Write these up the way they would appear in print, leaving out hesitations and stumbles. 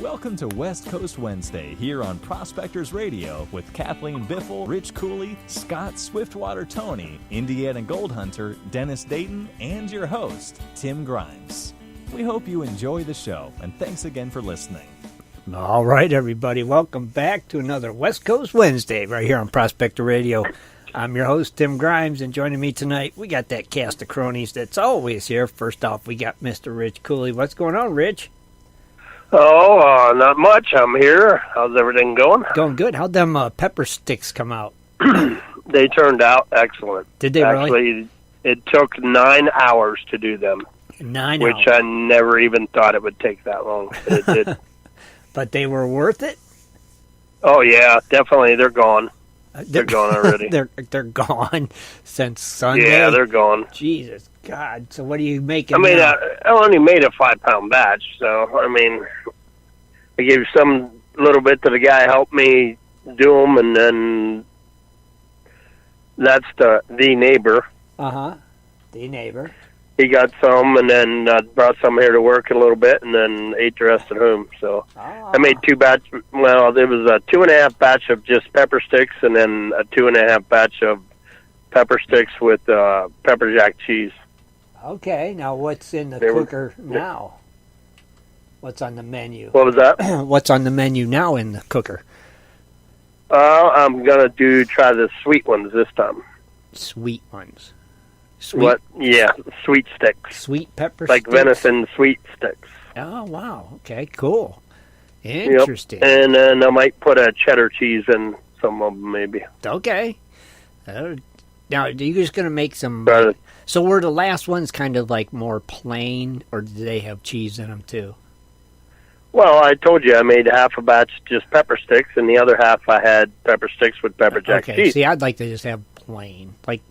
Welcome to West Coast Wednesday here on Prospectors Radio with Kathleen Biffle, Rich Cooley, Scott Swiftwater, Toney, Indiana Gold Hunter, Dennis Dayton, and your host, Tim Grimes. We hope you enjoy the show, and thanks again for listening. All right, everybody, welcome back to another West Coast Wednesday right here on Prospector Radio. I'm your host, Tim Grimes, and joining me tonight, we got that cast of cronies that's always here. First off, we got Mr. Rich Cooley. What's going on, Rich? Oh, not much. I'm here. How's everything going? Going good. How'd them pepper sticks come out? They turned out excellent. Did they Actually, really? It took 9 hours to do them. 9 hours? Which I never even thought it would take that long. But it did. But they were worth it? Oh, yeah, definitely. They're gone. They're gone already. They're gone since Sunday? Yeah, they're gone. Jesus God. So what are you making? I mean, now? I only made a 5-pound batch, so, I mean, I gave some little bit to the guy helped me do them, and then that's the neighbor. Uh-huh. The neighbor. He got some, and then brought some here to work a little bit, and then ate the rest at home. So I made 2 batch. Well, there was a 2.5 batch of just pepper sticks, and then a 2.5 batch of pepper sticks with pepper jack cheese. Okay, now what's in the cooker now? What's on the menu? What was that? What's on the menu now in the cooker? I'm gonna try the sweet ones this time. Sweet ones. Sweet? What? Yeah, sweet sticks. Sweet pepper like sticks? venison sweet sticks. Oh, wow. Okay, cool. Interesting. Yep. And then I might put a cheddar cheese in some of them, maybe. Okay. Now, are you just going to make some... So were the last ones kind of like more plain, or did they have cheese in them too? Well, I told you I made half a batch just pepper sticks, and the other half I had pepper sticks with pepper jack cheese. See, I'd like to just have plain, like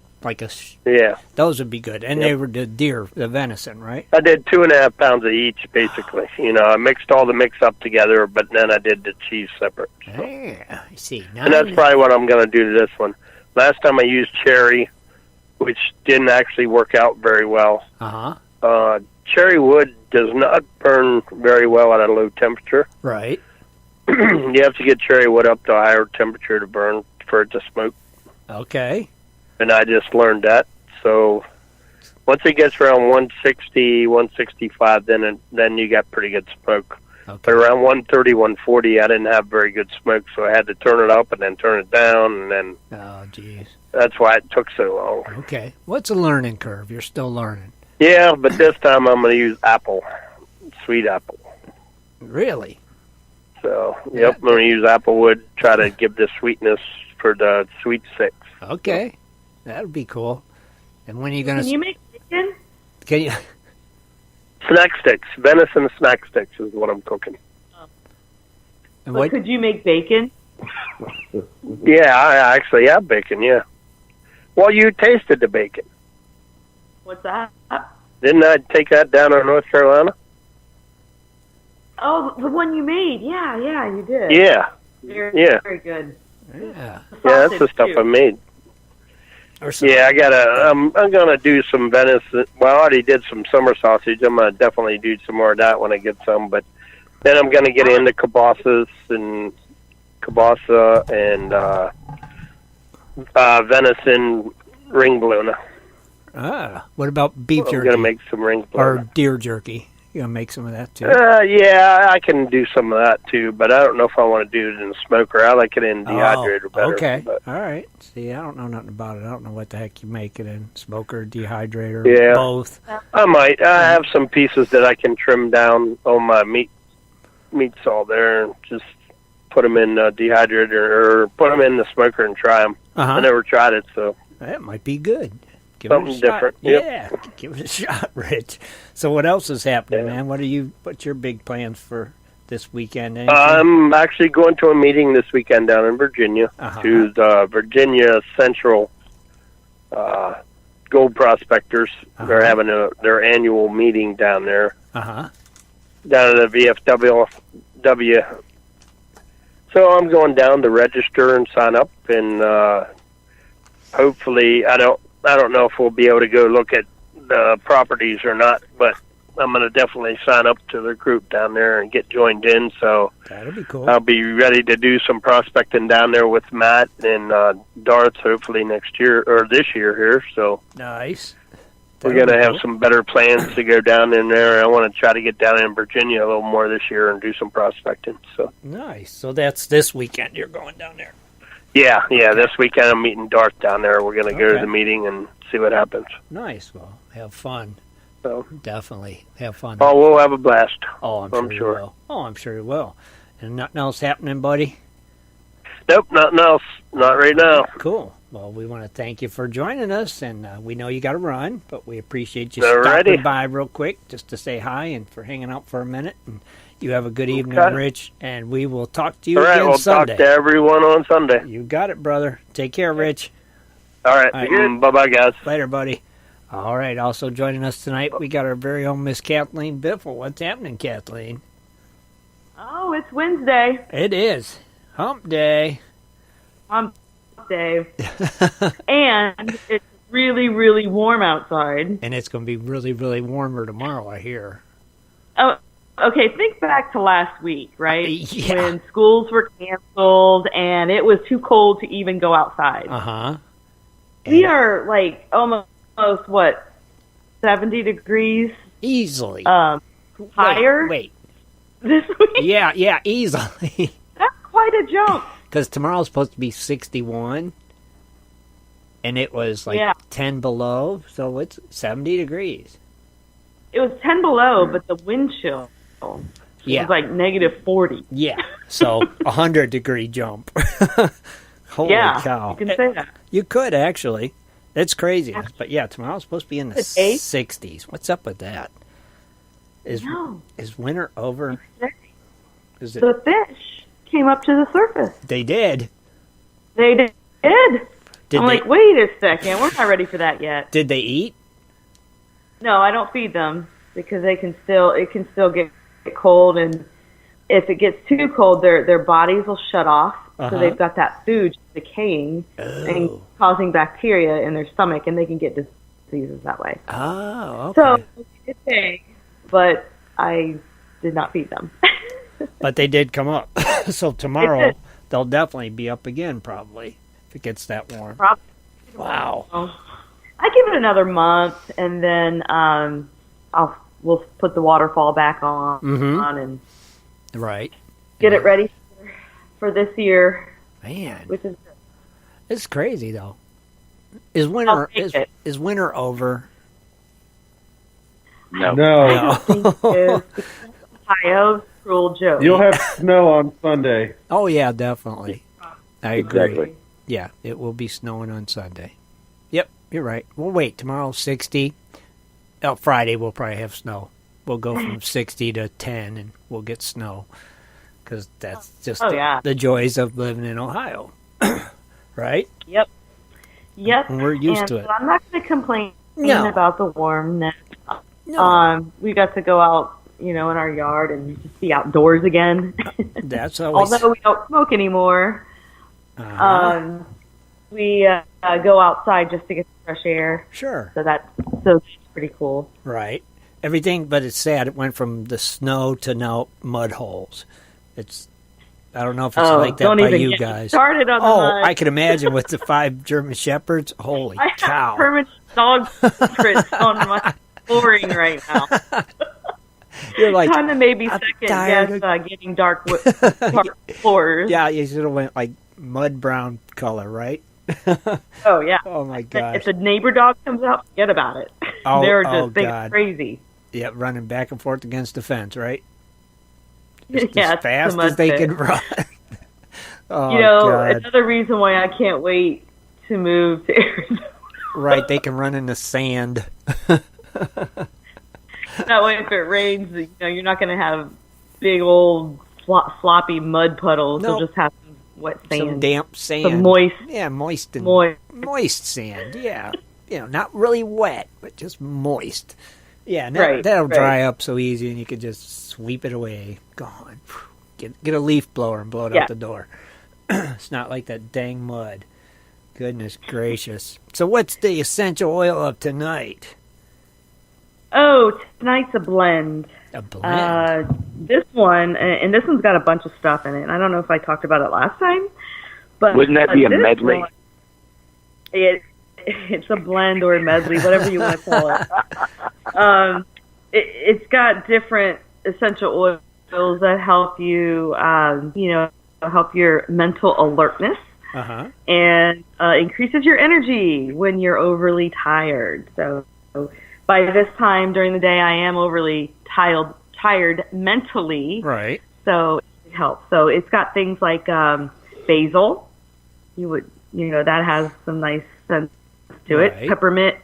a... Yeah. Those would be good. And they were the venison, right? I did 2.5 pounds of each, basically. You know, I mixed all the mix up together, but then I did the cheese separate. So. Yeah, I see. And that's probably what I'm going to do to this one. Last time I used cherry, which didn't actually work out very well. Uh-huh. Cherry wood does not burn very well at a low temperature. Right. You have to get cherry wood up to a higher temperature to burn for it to smoke. Okay. And I just learned that. So once it gets around 160, 165, then you got pretty good smoke. Okay. But around 130, 140, I didn't have very good smoke, so I had to turn it up and then turn it down, and then... Oh, geez. That's why it took so long. Okay. What's a learning curve? You're still learning. Yeah, but this time I'm going to use apple, sweet apple. Really? So, yep, I'm going to use apple wood, try to give the sweetness for the sweet sticks. Okay. That would be cool. And when are you going to... Can you make bacon? Can you... Snack sticks. Venison snack sticks is what I'm cooking. And but could you make bacon? Yeah, I actually have bacon, yeah. Well, you tasted the bacon. What's that? Didn't I take that down in North Carolina? Oh, the one you made. Yeah, you did. Yeah. Very good. Yeah. Yeah, that's the stuff I made. Yeah, I'm gonna do some venison. Well, I already did some summer sausage. I'm gonna definitely do some more of that when I get some. But then I'm gonna get into kielbasa and venison ring bologna. What about beef jerky? I'm gonna make some ring bologna. Or deer jerky. You gonna make some of that too? Yeah, I can do some of that too, but I don't know if I want to do it in the smoker. I like it in dehydrator better. Okay, but. All right. See, I don't know nothing about it. I don't know what the heck you make it in, smoker, dehydrator, both. I might. I have some pieces that I can trim down on my meat saw there and just put them in dehydrator or put them in the smoker and try them. I never tried it, so. That might be good. Give Something it a shot. different. Yeah, give it a shot, Rich. So what else is happening, man? What's your big plans for this weekend? Anything? I'm actually going to a meeting this weekend down in Virginia to the Virginia Central Gold Prospectors. They're having their annual meeting down there. Down at the VFW. So I'm going down to register and sign up, and hopefully I don't know if we'll be able to go look at the properties or not, but I'm gonna definitely sign up to the group down there and get joined in. So that'll be cool. I'll be ready to do some prospecting down there with Matt and Darth hopefully next year or this year here. So nice. We're going to have some better plans to go down in there. I want to try to get down in Virginia a little more this year and do some prospecting. So nice. So that's this weekend you're going down there. Yeah. This weekend I'm meeting Darth down there. We're going to go to the meeting and see what happens. Nice. Well, have fun. So definitely have fun. Oh, we'll have a blast. Oh, I'm sure. You will. Oh, I'm sure you will. And nothing else happening, buddy? Nope, nothing else. Not right now. Cool. Well, we want to thank you for joining us, and we know you got to run, but we appreciate you stopping by real quick just to say hi and for hanging out for a minute. And you have a good evening, Rich, and we will talk to you again Sunday. We'll talk to everyone on Sunday. You got it, brother. Take care, Rich. All right. Bye-bye, guys. Later, buddy. All right. Also joining us tonight, we got our very own Miss Kathleen Biffle. What's happening, Kathleen? Oh, it's Wednesday. It is. Hump day. Hump day. And it's really, really warm outside. And it's going to be really, really warmer tomorrow, I hear. Oh, okay. Think back to last week, right? Yeah. When schools were canceled and it was too cold to even go outside. Uh-huh. We are like almost, 70 degrees? Easily. Higher? Wait. This week? Yeah, easily. That's quite a jump. Because tomorrow's supposed to be 61, and it was 10 below, so it's 70 degrees. It was 10 below, but the wind chill was like negative 40. Yeah, so 100-degree jump. Holy cow. You can say that. You could, actually. That's crazy. But yeah, tomorrow's supposed to be in the 60s. What's up with that? Is winter over? Is it? The fish came up to the surface. They did. They did. I'm like, wait a second. We're not ready for that yet. Did they eat? No, I don't feed them because it can still get cold, and if it gets too cold, their bodies will shut off. So they've got that food decaying and causing bacteria in their stomach, and they can get diseases that way. Oh, okay. So it's big, but I did not feed them. But they did come up. So tomorrow they'll definitely be up again, probably, if it gets that warm. Probably. Wow. I give it another month, and then we'll put the waterfall back on and get it ready for this year. Man, which is good. It's crazy though. Is winter over? No. I don't think it is. Ohio's cruel joke. You'll have snow on Sunday. Oh yeah, definitely. I agree. Exactly. Yeah, it will be snowing on Sunday. Yep, you're right. We'll wait. Tomorrow's 60. Friday we'll probably have snow. We'll go from 60 to 10, and we'll get snow. Because that's just the joys of living in Ohio. Right? Yep. We're used to it. So I'm not going to complain about the warmness. No. We got to go out, in our yard and just be outdoors again. That's always... Although we don't smoke anymore, we go outside just to get the fresh air. Sure. So that's pretty cool. Right. Everything, but it's sad. It went from the snow to now mud holes. I don't know if it's like that by you guys. Started on the mud. I can imagine with the 5 German Shepherds. Holy cow! I have permanent dog prints on my flooring right now. You're like, kind of maybe second guess getting dark floors. Yeah, you should have went like mud brown color, right? Oh yeah. Oh my gosh! If the neighbor dog comes out, forget about it. They're just crazy. Yeah, running back and forth against the fence, right? Just as fast as they can run. God. Another reason why I can't wait to move to Arizona. Right, they can run in the sand. That way, if it rains, you're not going to have big old floppy mud puddles. You'll just have some wet sand. Some damp sand. Some moist. Yeah, moist sand. Yeah. Not really wet, but just moist. Yeah, that'll dry up so easy, and you can just sweep it away. Gone. Get a leaf blower and blow it out the door. It's not like that dang mud. Goodness gracious. So what's the essential oil of tonight? Oh, tonight's a blend. A blend? This one, and this one's got a bunch of stuff in it. And I don't know if I talked about it last time. But wouldn't that be a medley? It's a blend or a medley, whatever you want to call it. It's got different essential oils that help you, help your mental alertness and increases your energy when you're overly tired. So by this time during the day, I am overly tired mentally. Right. So it helps. So it's got things like basil. That has some nice sense to it. Right. Peppermint,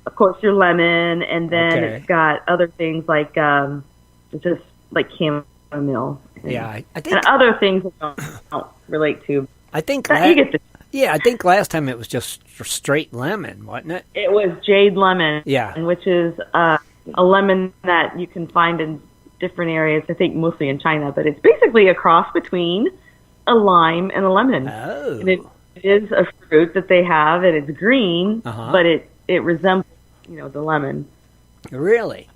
of course, your lemon, and then it's got other things like just like chamomile. Yeah, I think, and other things that don't relate to. I think. I think last time it was just straight lemon, wasn't it? It was jade lemon. Yeah, which is a lemon that you can find in different areas. I think mostly in China, but it's basically a cross between a lime and a lemon. Oh. And it is a fruit that they have, and it's green, but it resembles, the lemon. Really?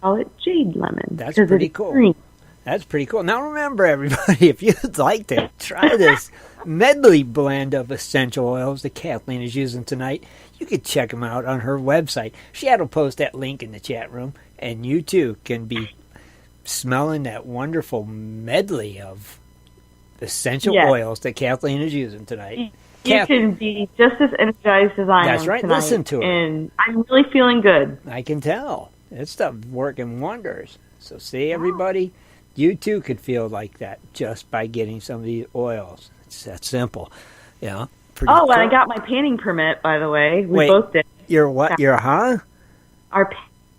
Call it jade lemon. That's pretty cool. Green. That's pretty cool. Now remember, everybody, if you'd like to try this medley blend of essential oils that Kathleen is using tonight, you can check them out on her website. Shad will post that link in the chat room, and you too can be smelling that wonderful medley of essential oils that Kathleen is using tonight. You can be just as energized as I am. That's right. Tonight, listen to her. And I'm really feeling good. I can tell. That stuff's working wonders. So see, everybody, you too could feel like that just by getting some of these oils. It's that simple. Yeah. Cool. And I got my painting permit, by the way. We both did. Your what? Your Our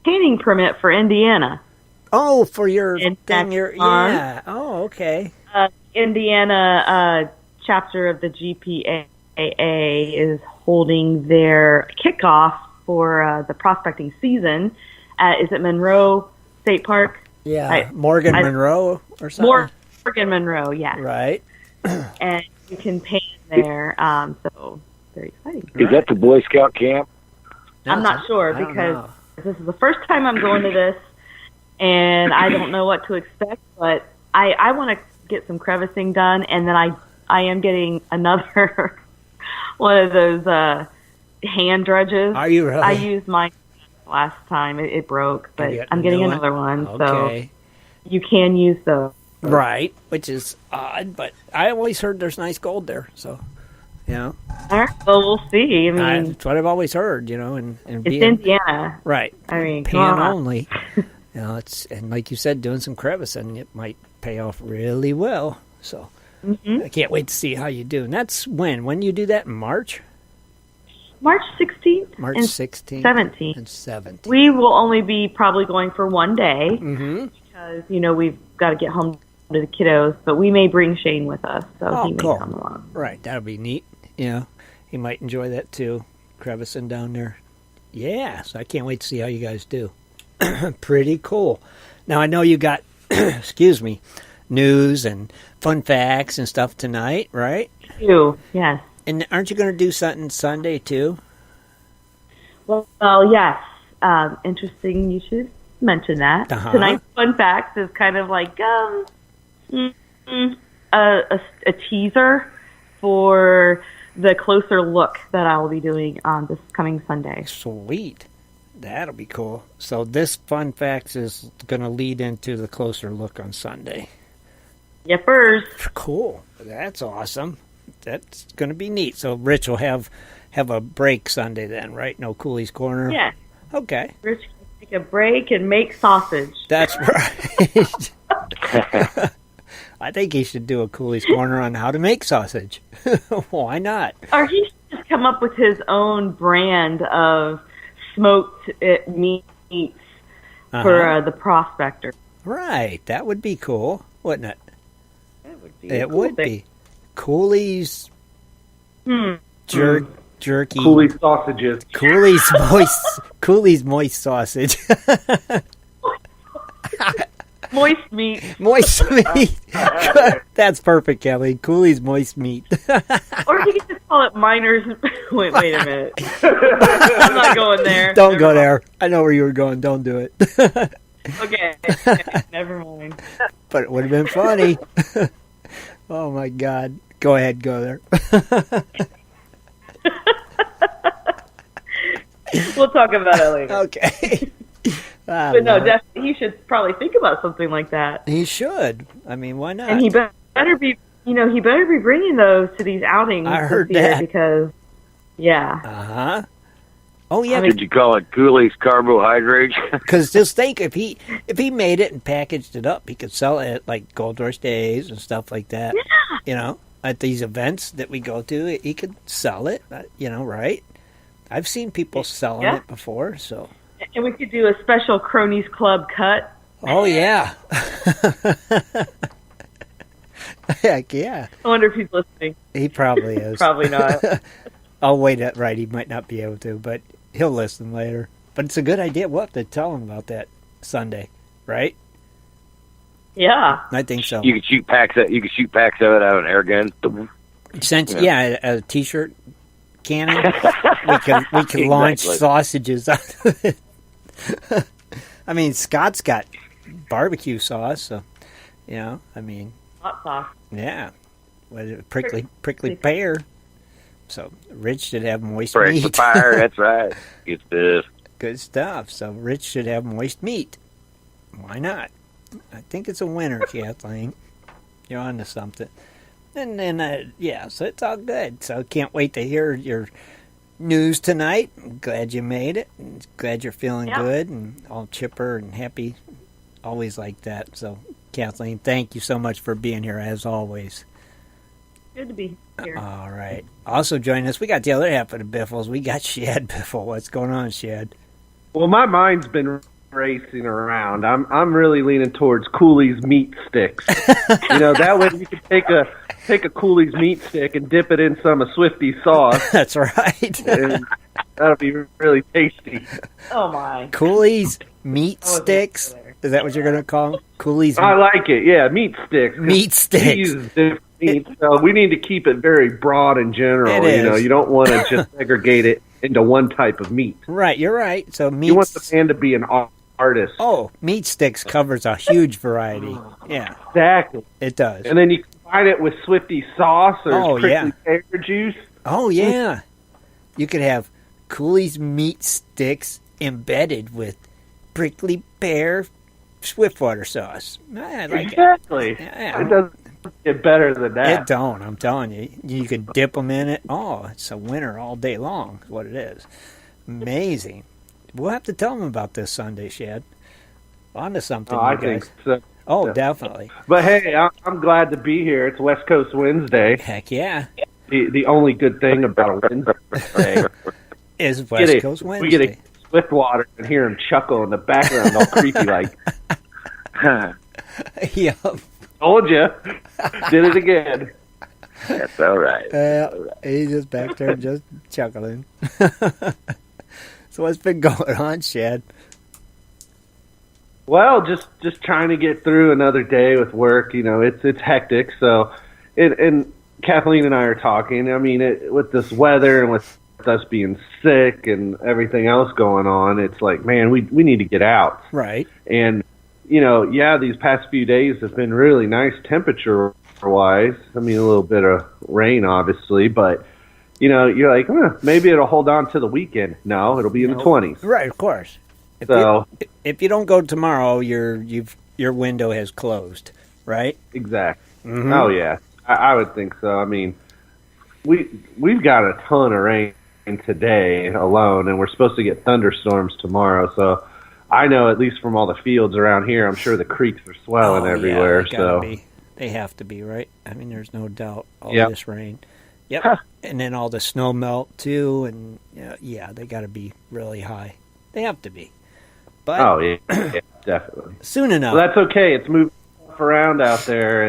painting permit for Indiana. Oh, for your thing. Yeah. Oh, okay. Indiana chapter of the GPAA is holding their kickoff for the prospecting season. Is it Monroe State Park? Yeah, Monroe or something? Morgan Monroe, yeah. Right. And you can paint there, so very exciting. Is that the Boy Scout camp? I'm not sure because this is the first time I'm going to this, and I don't know what to expect, but I want to get some crevicing done, and then I am getting another one of those hand dredges. Are you really? I used mine last time. It broke, but I'm getting another one. Okay. So you can use those. Right, which is odd, but I always heard there's nice gold there, so, All right, well, we'll see. I mean, that's what I've always heard, and it's Indiana. Right. I mean, pan only. And like you said, doing some crevicing, it might pay off really well. So I can't wait to see how you do. And that's when you do that in March? March 16th. March 16th. 17th. And 17th. We will only be probably going for one day because, we've got to get home to the kiddos, but we may bring Shane with us, so he may come along. Right, that'll be neat. He might enjoy that too, crevicing down there. Yeah, so I can't wait to see how you guys do. Pretty cool. Now, I know you got, news and fun facts and stuff tonight, right? Yes. And aren't you going to do something Sunday, too? Well, yes. Interesting you should mention that. Tonight's fun facts is kind of like a teaser for the closer look that I will be doing on this coming Sunday. Sweet. That'll be cool. So this fun facts is going to lead into the closer look on Sunday. Yepers. Cool. That's awesome. That's going to be neat. So Rich will have a break Sunday then, right? No Cooley's Corner? Yeah. Okay. Rich can take a break and make sausage. That's right. I think he should do a Cooley's Corner on how to make sausage. Why not? Or he should just come up with his own brand of smoked meats for the Prospector. Right. That would be cool, wouldn't it? That would be It would be. Cooley's jerky. Cooley's sausages. Cooley's moist sausage. Moist meat. Moist meat. That's perfect, Kelly. Cooley's moist meat. Or you can just call it miners. Wait a minute. I'm not going there. Don't go there. I know where you were going. Don't do it. Okay. Never mind. But it would have been funny. Oh, my God. Go ahead. Go there. We'll talk about it later. Okay. But no, definitely, he should probably think about something like that. He should. I mean, why not? And he better be, he better be bringing those to these outings. I heard this year that. Because, yeah. Uh-huh. Oh, yeah. Did you call it Cooley's carbohydrates? Because just think, if he made it and packaged it up, he could sell it at, like, Gold Rush Days and stuff like that. Yeah. At these events that we go to, he could sell it, right? I've seen people selling it before, so... And we could do a special Cronies Club cut. Oh, yeah. Heck, yeah. I wonder if he's listening. He probably is. Probably not. I'll wait it right. He might not be able to, but he'll listen later. But it's a good idea. We'll have to tell him about that Sunday, right? Yeah. I think so. You could shoot packs of it out of an air gun. Since, a T-shirt cannon, we can launch sausages out of it. I mean, Scott's got barbecue sauce, so, Hot sauce. yeah. What is it? Prickly pear. So, Rich should have moist Prickly meat. fire, that's right. Good stuff. Good stuff. So, Rich should have moist meat. Why not? I think it's a winner, Kathleen. You're on to something. And then, so it's all good. So, can't wait to hear your news tonight. I'm glad you made it. Glad you're feeling good and all chipper and happy. Always like that. So, Kathleen, thank you so much for being here, as always. Good to be here. All right. Also joining us, we got the other half of the Biffles. We got Shad Biffle. What's going on, Shad? Well, my mind's been racing around. I'm really leaning towards Cooley's meat sticks. That way you can take a Cooley's meat stick and dip it in some of Swifty's sauce. That's right. And that'll be really tasty. Oh, my. Cooley's meat sticks? Is that what you're going to call them? Cooley's I like it. Yeah, meat sticks. Meat sticks. He uses different meat, so we need to keep it very broad and general. It is. You don't want to just segregate it into one type of meat. Right, you're right. So meat. You want the man to be an artist. Oh, meat sticks covers a huge variety. Yeah, Exactly. it does. And then you combine it with Swifty sauce or prickly yeah. pear juice. Oh, yeah. You could have Cooley's meat sticks embedded with prickly pear Swiftwater sauce. I like Exactly. it. Yeah. It doesn't get better than that. It don't. I'm telling you. You can dip them in it. Oh, it's a winner all day long is what it is. Amazing. We'll have to tell them about this Sunday, Shad. On to something, I you guys. think so. Oh, definitely. But hey, I'm glad to be here. It's West Coast Wednesday. Heck yeah. The only good thing about a Wednesday Is West Coast we Wednesday. get a Swiftwater and hear him chuckle in the background, all creepy like. Yep. Told you. Did it again. That's all right. He's just back there just chuckling. So what's been going on, Shad? Well, just trying to get through another day with work. It's hectic. So, and Kathleen and I are talking. I mean, with this weather and with us being sick and everything else going on, it's like, man, we need to get out. Right. And these past few days have been really nice temperature-wise. I mean, a little bit of rain, obviously, but you're like, maybe it'll hold on to the weekend. No, it'll be in the 20s. Right, of course. If you don't go tomorrow, your window has closed, right? Exactly. Mm-hmm. Oh yeah, I would think so. I mean, we've got a ton of rain today alone, and we're supposed to get thunderstorms tomorrow. So I know, at least from all the fields around here, I'm sure the creeks are swelling everywhere. They have to be, right? I mean, there's no doubt. All Yep. this rain. Yep. And then all the snow melt too, and they got to be really high. They have to be. But Oh yeah, definitely. soon enough. Well, that's okay. It's moving around out there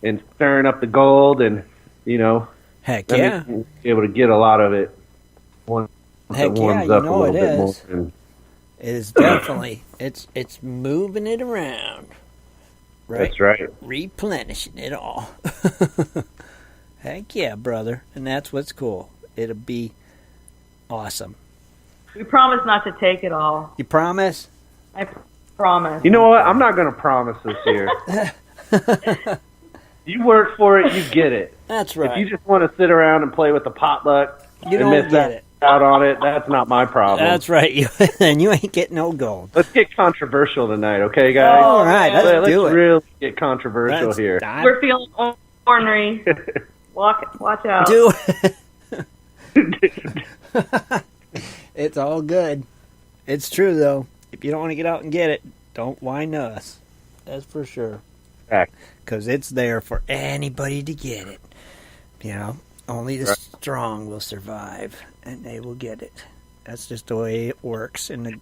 and stirring up the gold, and Heck that yeah. means we'll be able to get a lot of it once Heck it warms yeah, up you a know little it bit is. more. And It is definitely it's moving it around. Right? That's right. Replenishing it all. Heck yeah, brother. And that's what's cool. It'll be awesome. We promise not to take it all. You promise? I promise. You know what? I'm not going to promise this year. You work for it, you get it. That's right. If you just want to sit around and play with the potluck You and don't miss get it. out on it, that's not my problem. That's right. And you ain't getting no gold. Let's get controversial tonight, okay, guys? All right, let's do it. Let's really get controversial here. We're feeling ornery. Watch out. Do it. It's all good. It's true, though. If you don't want to get out and get it, don't whine us. That's for sure. Because it's there for anybody to get it. You know, only the strong will survive, and they will get it. That's just the way it works in the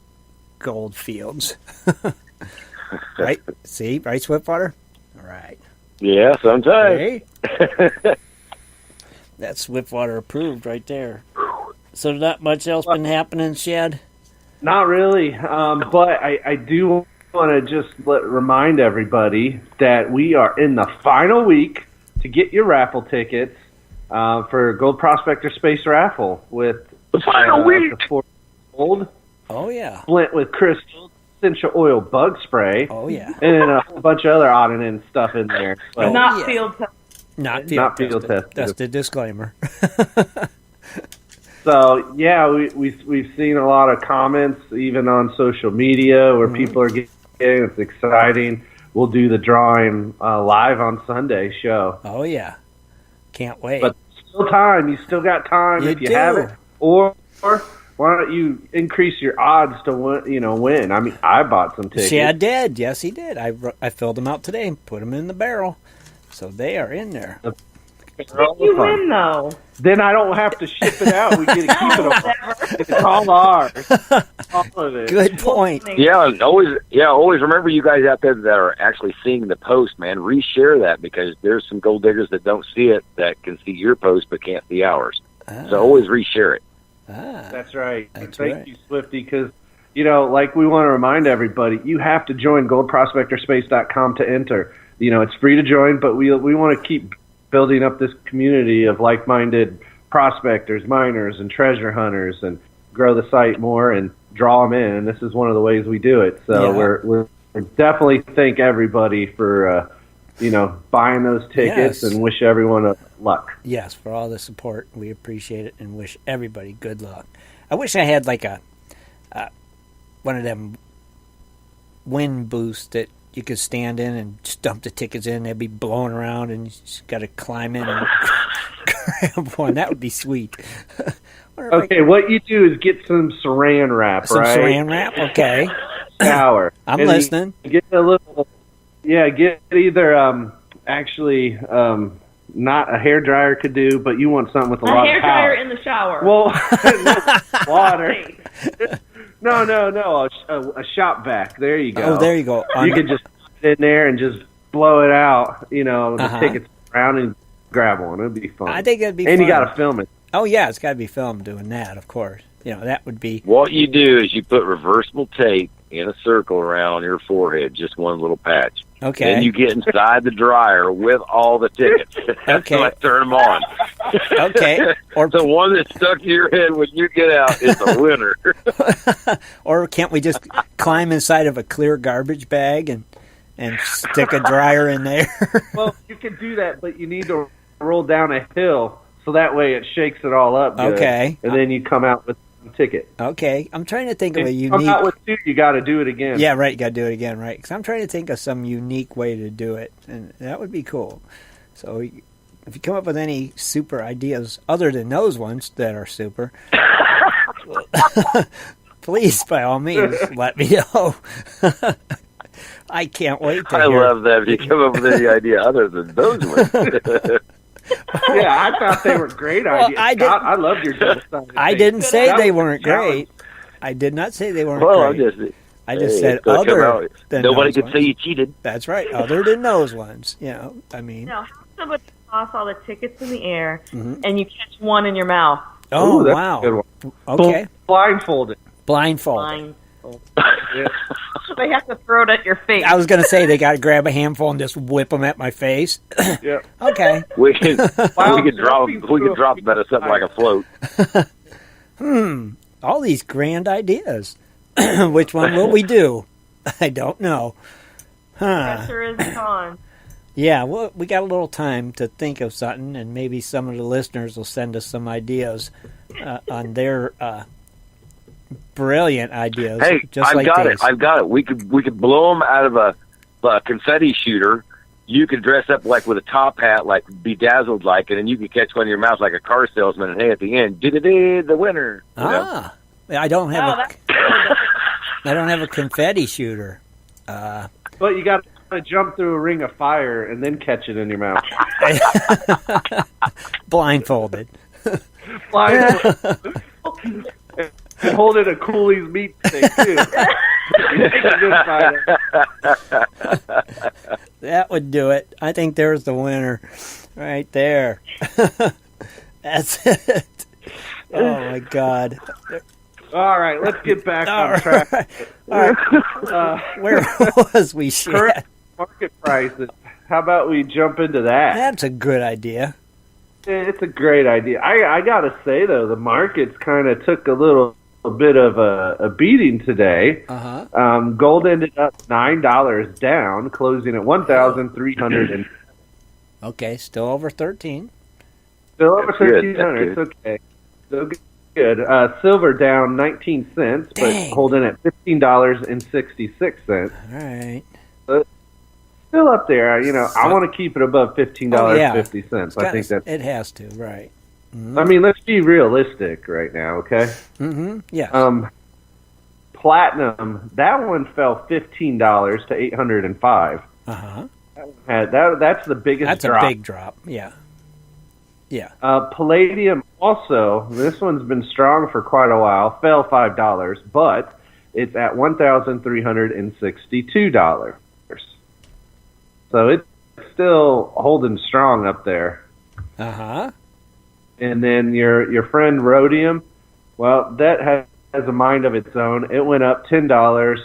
gold fields. Right? See? Right, Swiftwater? All right. Yeah, sometimes. Hey? That's Swiftwater approved right there. So not much else been happening, Shad? Not really, but I do want to just remind everybody that we are in the final week to get your raffle tickets for Gold Prospector Space Raffle with the final week. The gold. Oh, yeah. Flint with crystal, essential oil bug spray. Oh, yeah. And then a whole bunch of other odd and end stuff in there. But Not field tested. Not field tested. That's the disclaimer. So yeah, we've seen a lot of comments even on social media where people are getting it's exciting. We'll do the drawing live on Sunday show. Oh yeah, can't wait. But still time. You still got time if you have it. Or why don't you increase your odds to win? I mean, I bought some tickets. Shad did. Yes, he did. I filled them out today and put them in the barrel, so they are in there. If you win, though. Then I don't have to ship it out. We get to keep it all. It's all ours. All of it. Good point. Yeah, and always remember you guys out there that are actually seeing the post, man. Reshare that because there's some gold diggers that don't see it that can see your post but can't see ours. So always reshare it. That's right. Thank you, Swifty, because like we want to remind everybody, you have to join goldprospectorspace.com to enter. It's free to join, but we want to keep building up this community of like-minded prospectors, miners, and treasure hunters, and grow the site more and draw them in. And this is one of the ways we do it. So we're definitely thank everybody for buying those tickets and wish everyone luck. Yes, for all the support, we appreciate it and wish everybody good luck. I wish I had like a one of them wind boosts that you could stand in and just dump the tickets in. They'd be blowing around, and you just got to climb in and grab one. That would be sweet. Okay, what you do is get some saran wrap, some right? Saran wrap, okay. Shower. I'm and listening. Get a little, get either actually not a hair dryer could do, but you want something with a lot of power. A hair dryer in the shower. Well, no, water. No, a shop vac. There you go. Oh, there you go. You could just sit in there and just blow it out, the tickets around and grab one. It'd be fun. I think it'd be fun. And you got to to film it. Oh, yeah, it's got to be filmed doing that, of course. That would be... What you do is you put reversible tape in a circle around your forehead, just one little patch. Okay. Then you get inside the dryer with all the tickets. Okay. Let's turn them on. Okay. Or the one that's stuck to your head when you get out is the winner. Or can't we just climb inside of a clear garbage bag and stick a dryer in there? Well, you can do that, but you need to roll down a hill so that way it shakes it all up good. Okay. And then you come out with a ticket. Okay. I'm trying to think of a If you unique... come out with two, you got to do it again. Yeah, right. You got to do it again, right? Because I'm trying to think of some unique way to do it, and that would be cool. So if you come up with any super ideas other than those ones that are super, please, by all means, let me know. I can't wait to hear. Love that. If you come up with any idea other than those ones. Yeah, I thought they were great ideas. I loved your design. I didn't say they weren't great. I did not say they weren't great. I just said other than nobody those could say you cheated. That's right. Other than those ones. I mean. No, have somebody toss all the tickets in the air, and you catch one in your mouth. Oh, that's wow. a good one. Okay. Blindfolded. Yeah. They have to throw it at your face. I was going to say they got to grab a handful and just whip them at my face. Yeah. Okay. We could drop them at something like a float. All these grand ideas. Which one will we do? I don't know. Pressure is on. Yeah, well, we got a little time to think of something, and maybe some of the listeners will send us some ideas on their brilliant ideas. Hey, just I've got it. We could blow them out of a confetti shooter. You could dress up like with a top hat, like bedazzled like, and then you could catch one in your mouth like a car salesman. And hey, at the end, the winner. I don't have I don't have a confetti shooter. But you got to jump through a ring of fire and then catch it in your mouth. Blindfolded. And hold it a cooley's meat stick, too. That would do it. I think there's the winner right there. That's it. Oh, my God. All right, let's get back on track. All right. Where was we, Shad? Current market prices. How about we jump into that? That's a good idea. It's a great idea. I got to say, though, the markets kind of took a bit of a beating today. Gold ended up $9 down, closing at $1,300. Okay, still over 13. Still over 1,300. It's okay. So good. Silver down 19 cents, but holding at $15.66. All right. But still up there. I want to keep it above $15.50. I think it has to, right? Mm-hmm. I mean, let's be realistic right now, okay? Mm-hmm. Yeah. Platinum, that one fell $15 to $805. That's the biggest drop. That's a big drop. Yeah. Yeah. Palladium also, this one's been strong for quite a while, fell $5, but it's at $1,362. So it's still holding strong up there. And then your friend rhodium, well, that has a mind of its own. It went up $10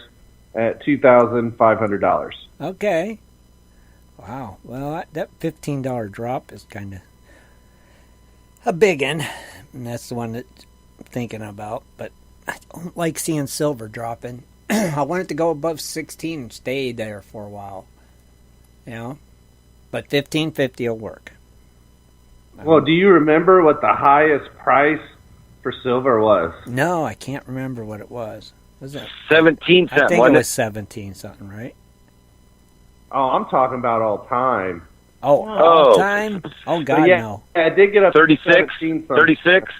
at $2,500. Okay. Wow. Well, that $15 drop is kind of a big one, and that's the one that I'm thinking about. But I don't like seeing silver dropping. I want it to go above 16 and stay there for a while. But $15.50 will work. Well, do you remember what the highest price for silver was? No, I can't remember what it was. Was it 17 cents? I think it was 17 something, right? Oh, I'm talking about all time. All time? Oh, God, no. Yeah, it did get up 36. 36.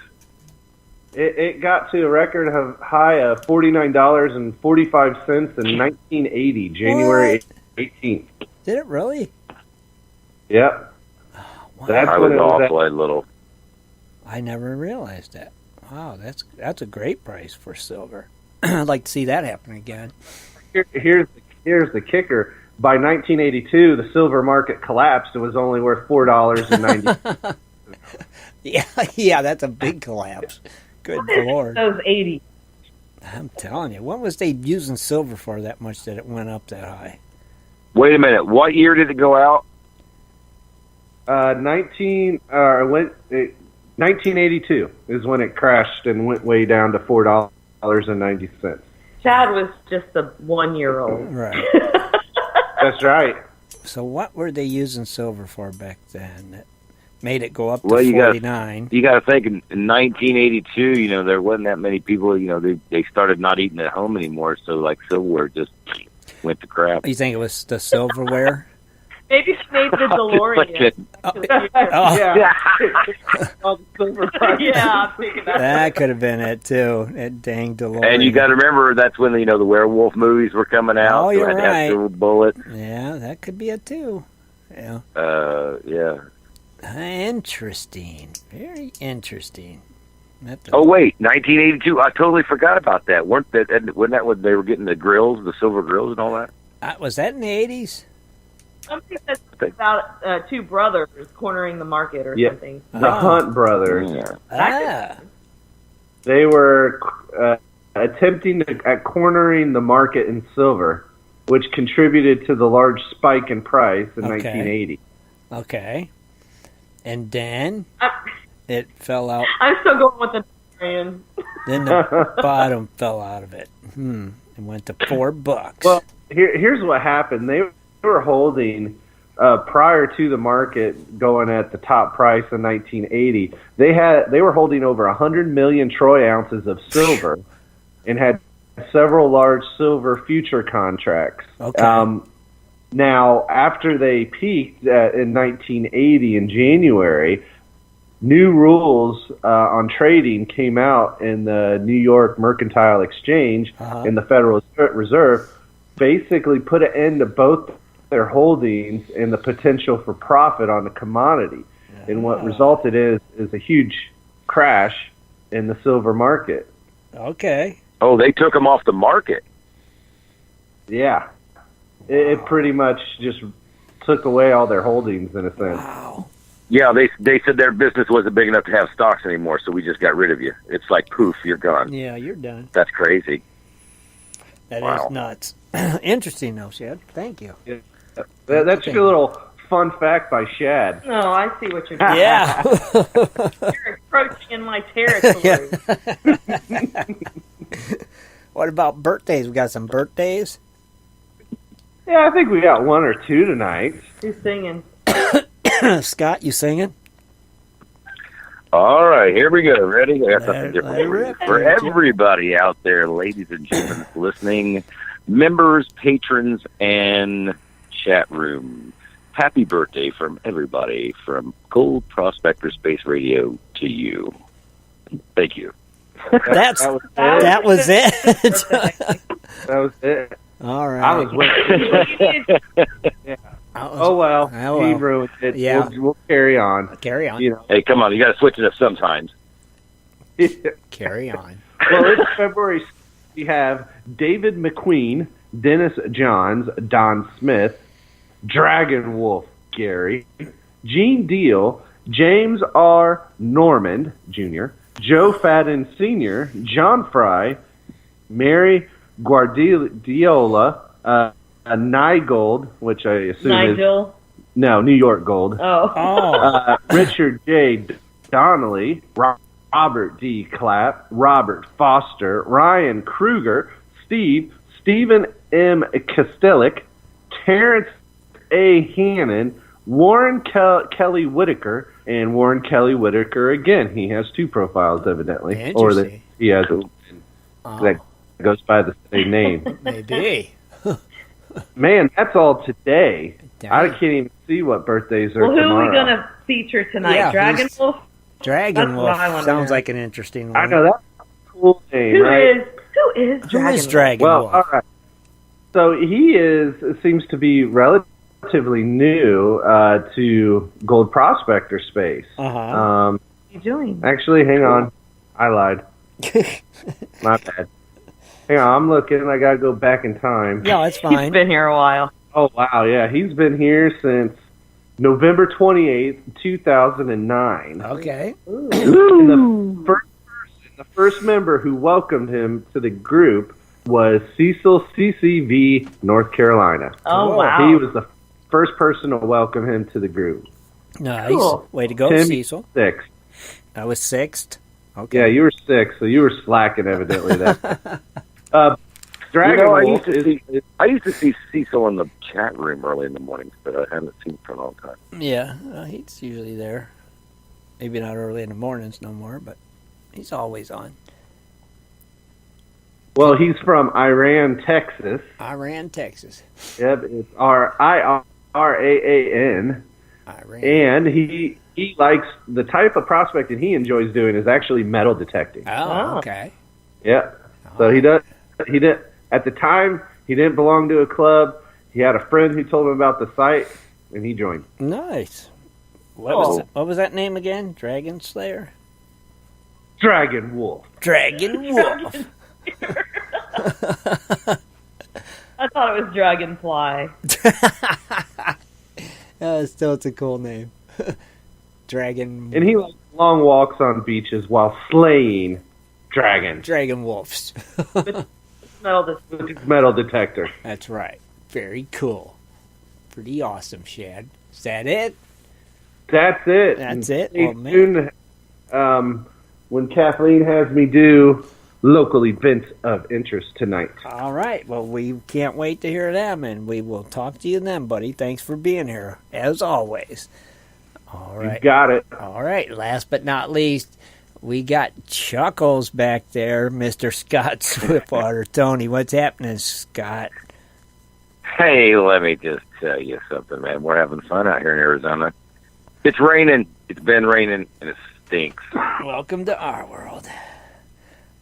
It got to a record high of $49.45 in 1980, January 18th. Did it really? Yep. Wow. That's I was awful little. I never realized that. Wow, that's a great price for silver. I'd like to see that happen again. Here's the kicker. By 1982, the silver market collapsed. It was only worth $4.90. Yeah, that's a big collapse. Good Lord. Those 80. I'm telling you, what was they using silver for that much that it went up that high? Wait a minute. What year did it go out? 1982 is when it crashed and went way down to $4.90. Shad was just a 1-year-old. Right. That's right. So what were they using silver for back then that made it go up to 49? You got to think in 1982, there wasn't that many people, they started not eating at home anymore, so like silverware just went to crap. You think it was the silverware? Maybe she made the DeLorean. Yeah, I'm thinking that could have been it too. That dang DeLorean. And you got to remember that's when the werewolf movies were coming out. Oh, you're right. Silver bullet. Yeah, that could be it too. Yeah. Yeah. Interesting. Very interesting. Oh wait, 1982. I totally forgot about that. Wasn't that when they were getting the grills, the silver grills, and all that? Was that in the 80s? Something that's about two brothers cornering the market or something. The Hunt brothers. Yeah. They were attempting at cornering the market in silver, which contributed to the large spike in price in 1980. Okay. And then it fell out. I'm still going with the brand. Then the bottom fell out of it. And went to $4. Well, here's what happened. They were holding prior to the market going at the top price in 1980. They were holding over 100 million troy ounces of silver, and had several large silver future contracts. Okay. Now, after they peaked in 1980 in January, new rules on trading came out in the New York Mercantile Exchange and the Federal Reserve, basically put an end to both their holdings and the potential for profit on the commodity. And what resulted is a huge crash in the silver market. Okay. Oh, they took them off the market. Yeah. It pretty much just took away all their holdings in a sense. Wow. Yeah, they said their business wasn't big enough to have stocks anymore, so we just got rid of you. It's like, poof, you're gone. Yeah, you're done. That's crazy. That Wow. is nuts. Interesting, though, Shad. Thank you. Yeah. That's a little fun fact by Shad. Oh, I see what you're doing. Yeah. You're encroaching in my territory. What about birthdays? We got some birthdays? Yeah, I think we got one or two tonight. Who's singing? Scott, you singing? All right, here we go. Ready? I got something Let different it for you. rip. For everybody out there, ladies and gentlemen listening, members, patrons, and chat room, happy birthday from everybody from Gold Prospector Space Radio to you. Thank you. That was it. That was it. All right. I was waiting. Yeah. Oh well, he ruined it. Yeah. We'll carry on. Carry on. You know. Hey, come on, you got to switch it up sometimes. Carry on. Well, it's February. We have David McQueen, Dennis Johns, Don Smith, Dragon Wolf Gary, Gene Deal, James R. Normand Jr., Joe Fadden Sr., John Fry, Mary Guardiola, Nygold, which I assume Nigel? is... No, New York Gold. Oh. Richard J. Donnelly, Robert D. Clapp, Robert Foster, Ryan Kruger, Stephen M. Kostelik, Terrence A. Hannon, Warren Kelly Whitaker, and Warren Kelly Whitaker again. He has two profiles, evidently. Or that he has that goes by the same name. Maybe. Man, that's all today. Dang. I can't even see what birthdays are Well, who tomorrow. are we going to feature tonight? Yeah, Dragon Wolf? Dragon That's Wolf what I wanna sounds know. like an interesting one. I know, that's a cool name, Who right? is Dragon Wolf? Dragon Well, Wolf? all right. So he seems to be relatively new to Gold Prospector space. Uh-huh. What are you doing? Actually, hang on. I lied. My bad. Hang on, I'm looking. I got to go back in time. No, it's He's fine. been here a while. Oh, wow, yeah. He's been here since November 28th, 2009. Okay. And the first member who welcomed him to the group was Cecil CCV, North Carolina. Oh, wow. He was the first person to welcome him to the group. Nice. Cool. Way to go, Tim, Cecil. 6th. I was 6th. Okay. Yeah, you were 6th, so you were slacking evidently there. Dragon Wolf I used to see Cecil in the chat room early in the mornings, but I haven't seen him for a long time. Yeah, he's usually there. Maybe not early in the mornings no more, but he's always on. Well, he's from Iran, Texas. Iran, Texas. Yep, it's Iraan. Iran. And he likes the type of prospecting he enjoys doing is actually metal detecting. Oh, okay. Yeah. So he did at the time he didn't belong to a club. He had a friend who told him about the site and he joined. Nice. What was that name again? Dragon Slayer? Dragon Wolf. Dragon Wolf. I thought it was Dragonfly. Still, it's a cool name. Dragon. And he likes long walks on beaches while slaying Dragon wolves. Metal detector. That's right. Very cool. Pretty awesome, Shad. Is that it? That's it. That's it? Stay Oh, man. tuned, when Kathleen has me do local events of interest tonight. All right. Well, we can't wait to hear them, and we will talk to you then, buddy. Thanks for being here, as always. All right. You got it. All right. Last but not least, we got Chuckles back there, Mr. Scott Swiftwater. Tony, what's happening, Scott? Hey, let me just tell you something, man. We're having fun out here in Arizona. It's raining. It's been raining, and it stinks. Welcome to our world.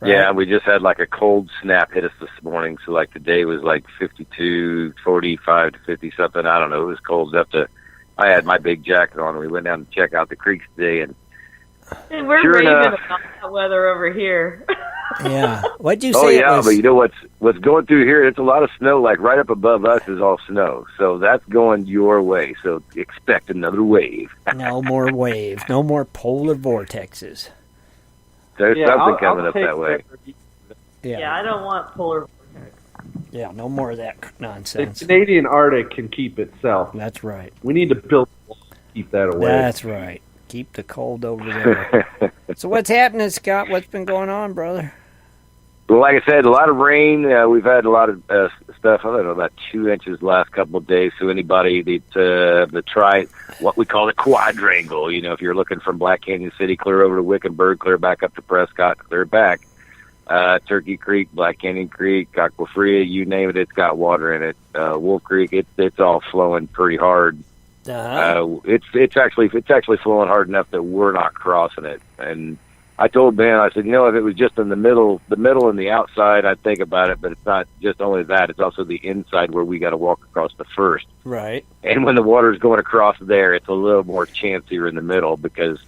Right? Yeah, we just had like a cold snap hit us this morning. So like the day was like 52, 45 to 50 something. I don't know. It was cold enough to. I had my big jacket on. We went down to check out the creeks today, and we're sure raving enough, about that weather over here. Yeah. What'd you say? oh yeah, it was? but you know what's going through here? It's a lot of snow. Like right up above us is all snow. So that's going your way. So expect another wave. No more waves. No more polar vortexes. There's something coming up take that way. Yeah, I don't want polar. Yeah, no more of that The nonsense. Canadian Arctic can keep itself. That's right. We need to build a wall to keep that away. That's right. Keep the cold over there. So what's happening, Scott? What's been going on, brother? Well, like I said, a lot of rain. We've had a lot of stuff. I don't know, about 2 inches the last couple of days. So anybody that try what we call a quadrangle, you know, if you're looking from Black Canyon City, clear over to Wickenburg, clear back up to Prescott, clear back, Turkey Creek, Black Canyon Creek, Aqua Fria, you name it, it's got water in it. Wolf Creek, it's all flowing pretty hard. It's actually flowing hard enough that we're not crossing it. And I told Ben, I said, you know, if it was just in the middle and the outside, I'd think about it. But it's not just only that; it's also the inside where we got to walk across the first. Right. And when the water's going across there, it's a little more chancier in the middle because,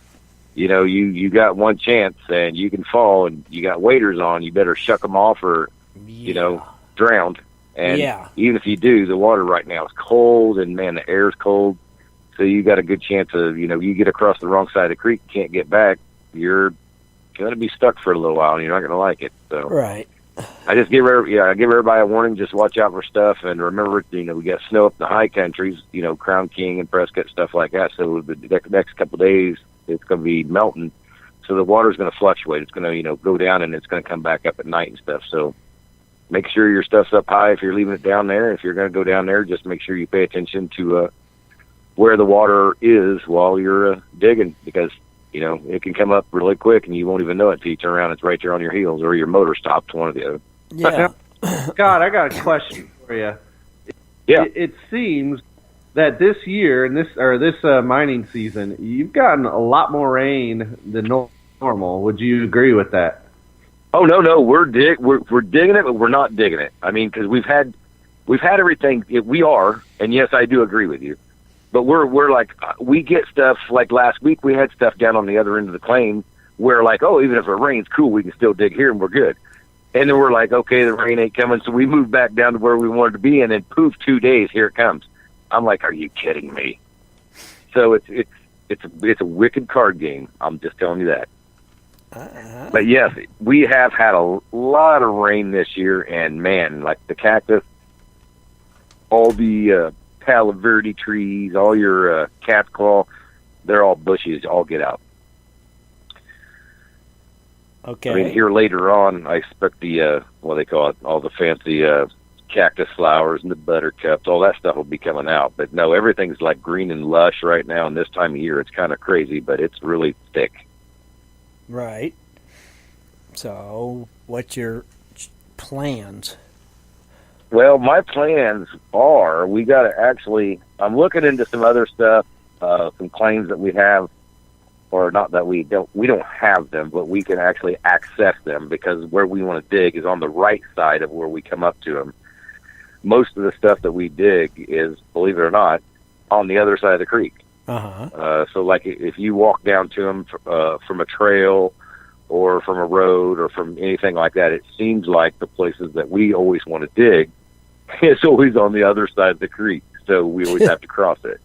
you know, you got one chance and you can fall, and you got waders on. You better shuck them off or, you know, drowned. And even if you do, the water right now is cold, and man, the air's cold. So you got a good chance of, you know, you get across the wrong side of the creek, can't get back, you're going to be stuck for a little while, and you're not going to like it. So right. I just give everybody a warning. Just watch out for stuff, and remember, you know, we got snow up in the high countries, you know, Crown King and Prescott, stuff like that. So the next couple of days, it's going to be melting. So the water's going to fluctuate. It's going to, you know, go down, and it's going to come back up at night and stuff. So make sure your stuff's up high if you're leaving it down there. If you're going to go down there, just make sure you pay attention to where the water is while you're digging, because, you know, it can come up really quick and you won't even know it till you turn around. It's right there on your heels, or your motor stopped, one or the other. Yeah. Scott, I got a question for you. Yeah. It seems that this year and this mining season, you've gotten a lot more rain than normal. Would you agree with that? Oh no, we're digging it, but we're not digging it. I mean, because we've had everything. We are, and yes, I do agree with you. But we're like, we get stuff like last week. We had stuff down on the other end of the claim where, like, oh, even if it rains, cool, we can still dig here and we're good. And then we're like, okay, the rain ain't coming, so we moved back down to where we wanted to be, and then poof, 2 days, here it comes. I'm like, are you kidding me? So it's a wicked card game. I'm just telling you that. But yes, we have had a lot of rain this year, and man, like the cactus, all the Palo Verde trees, all your cat's claw, they're all bushes, all get out. Okay. I mean, here later on, I expect the, what they call it, all the fancy cactus flowers and the buttercups, all that stuff will be coming out. But no, everything's like green and lush right now, and this time of year it's kind of crazy, but it's really thick. Right. So, what's your plans? Well, my plans are, we got to actually, I'm looking into some other stuff, some claims that we have, or not that we don't have them, but we can actually access them, because where we want to dig is on the right side of where we come up to them. Most of the stuff that we dig is, believe it or not, on the other side of the creek. So like if you walk down to them from a trail or from a road or from anything like that, it seems like the places that we always want to dig, it's always on the other side of the creek. So we always have to cross it.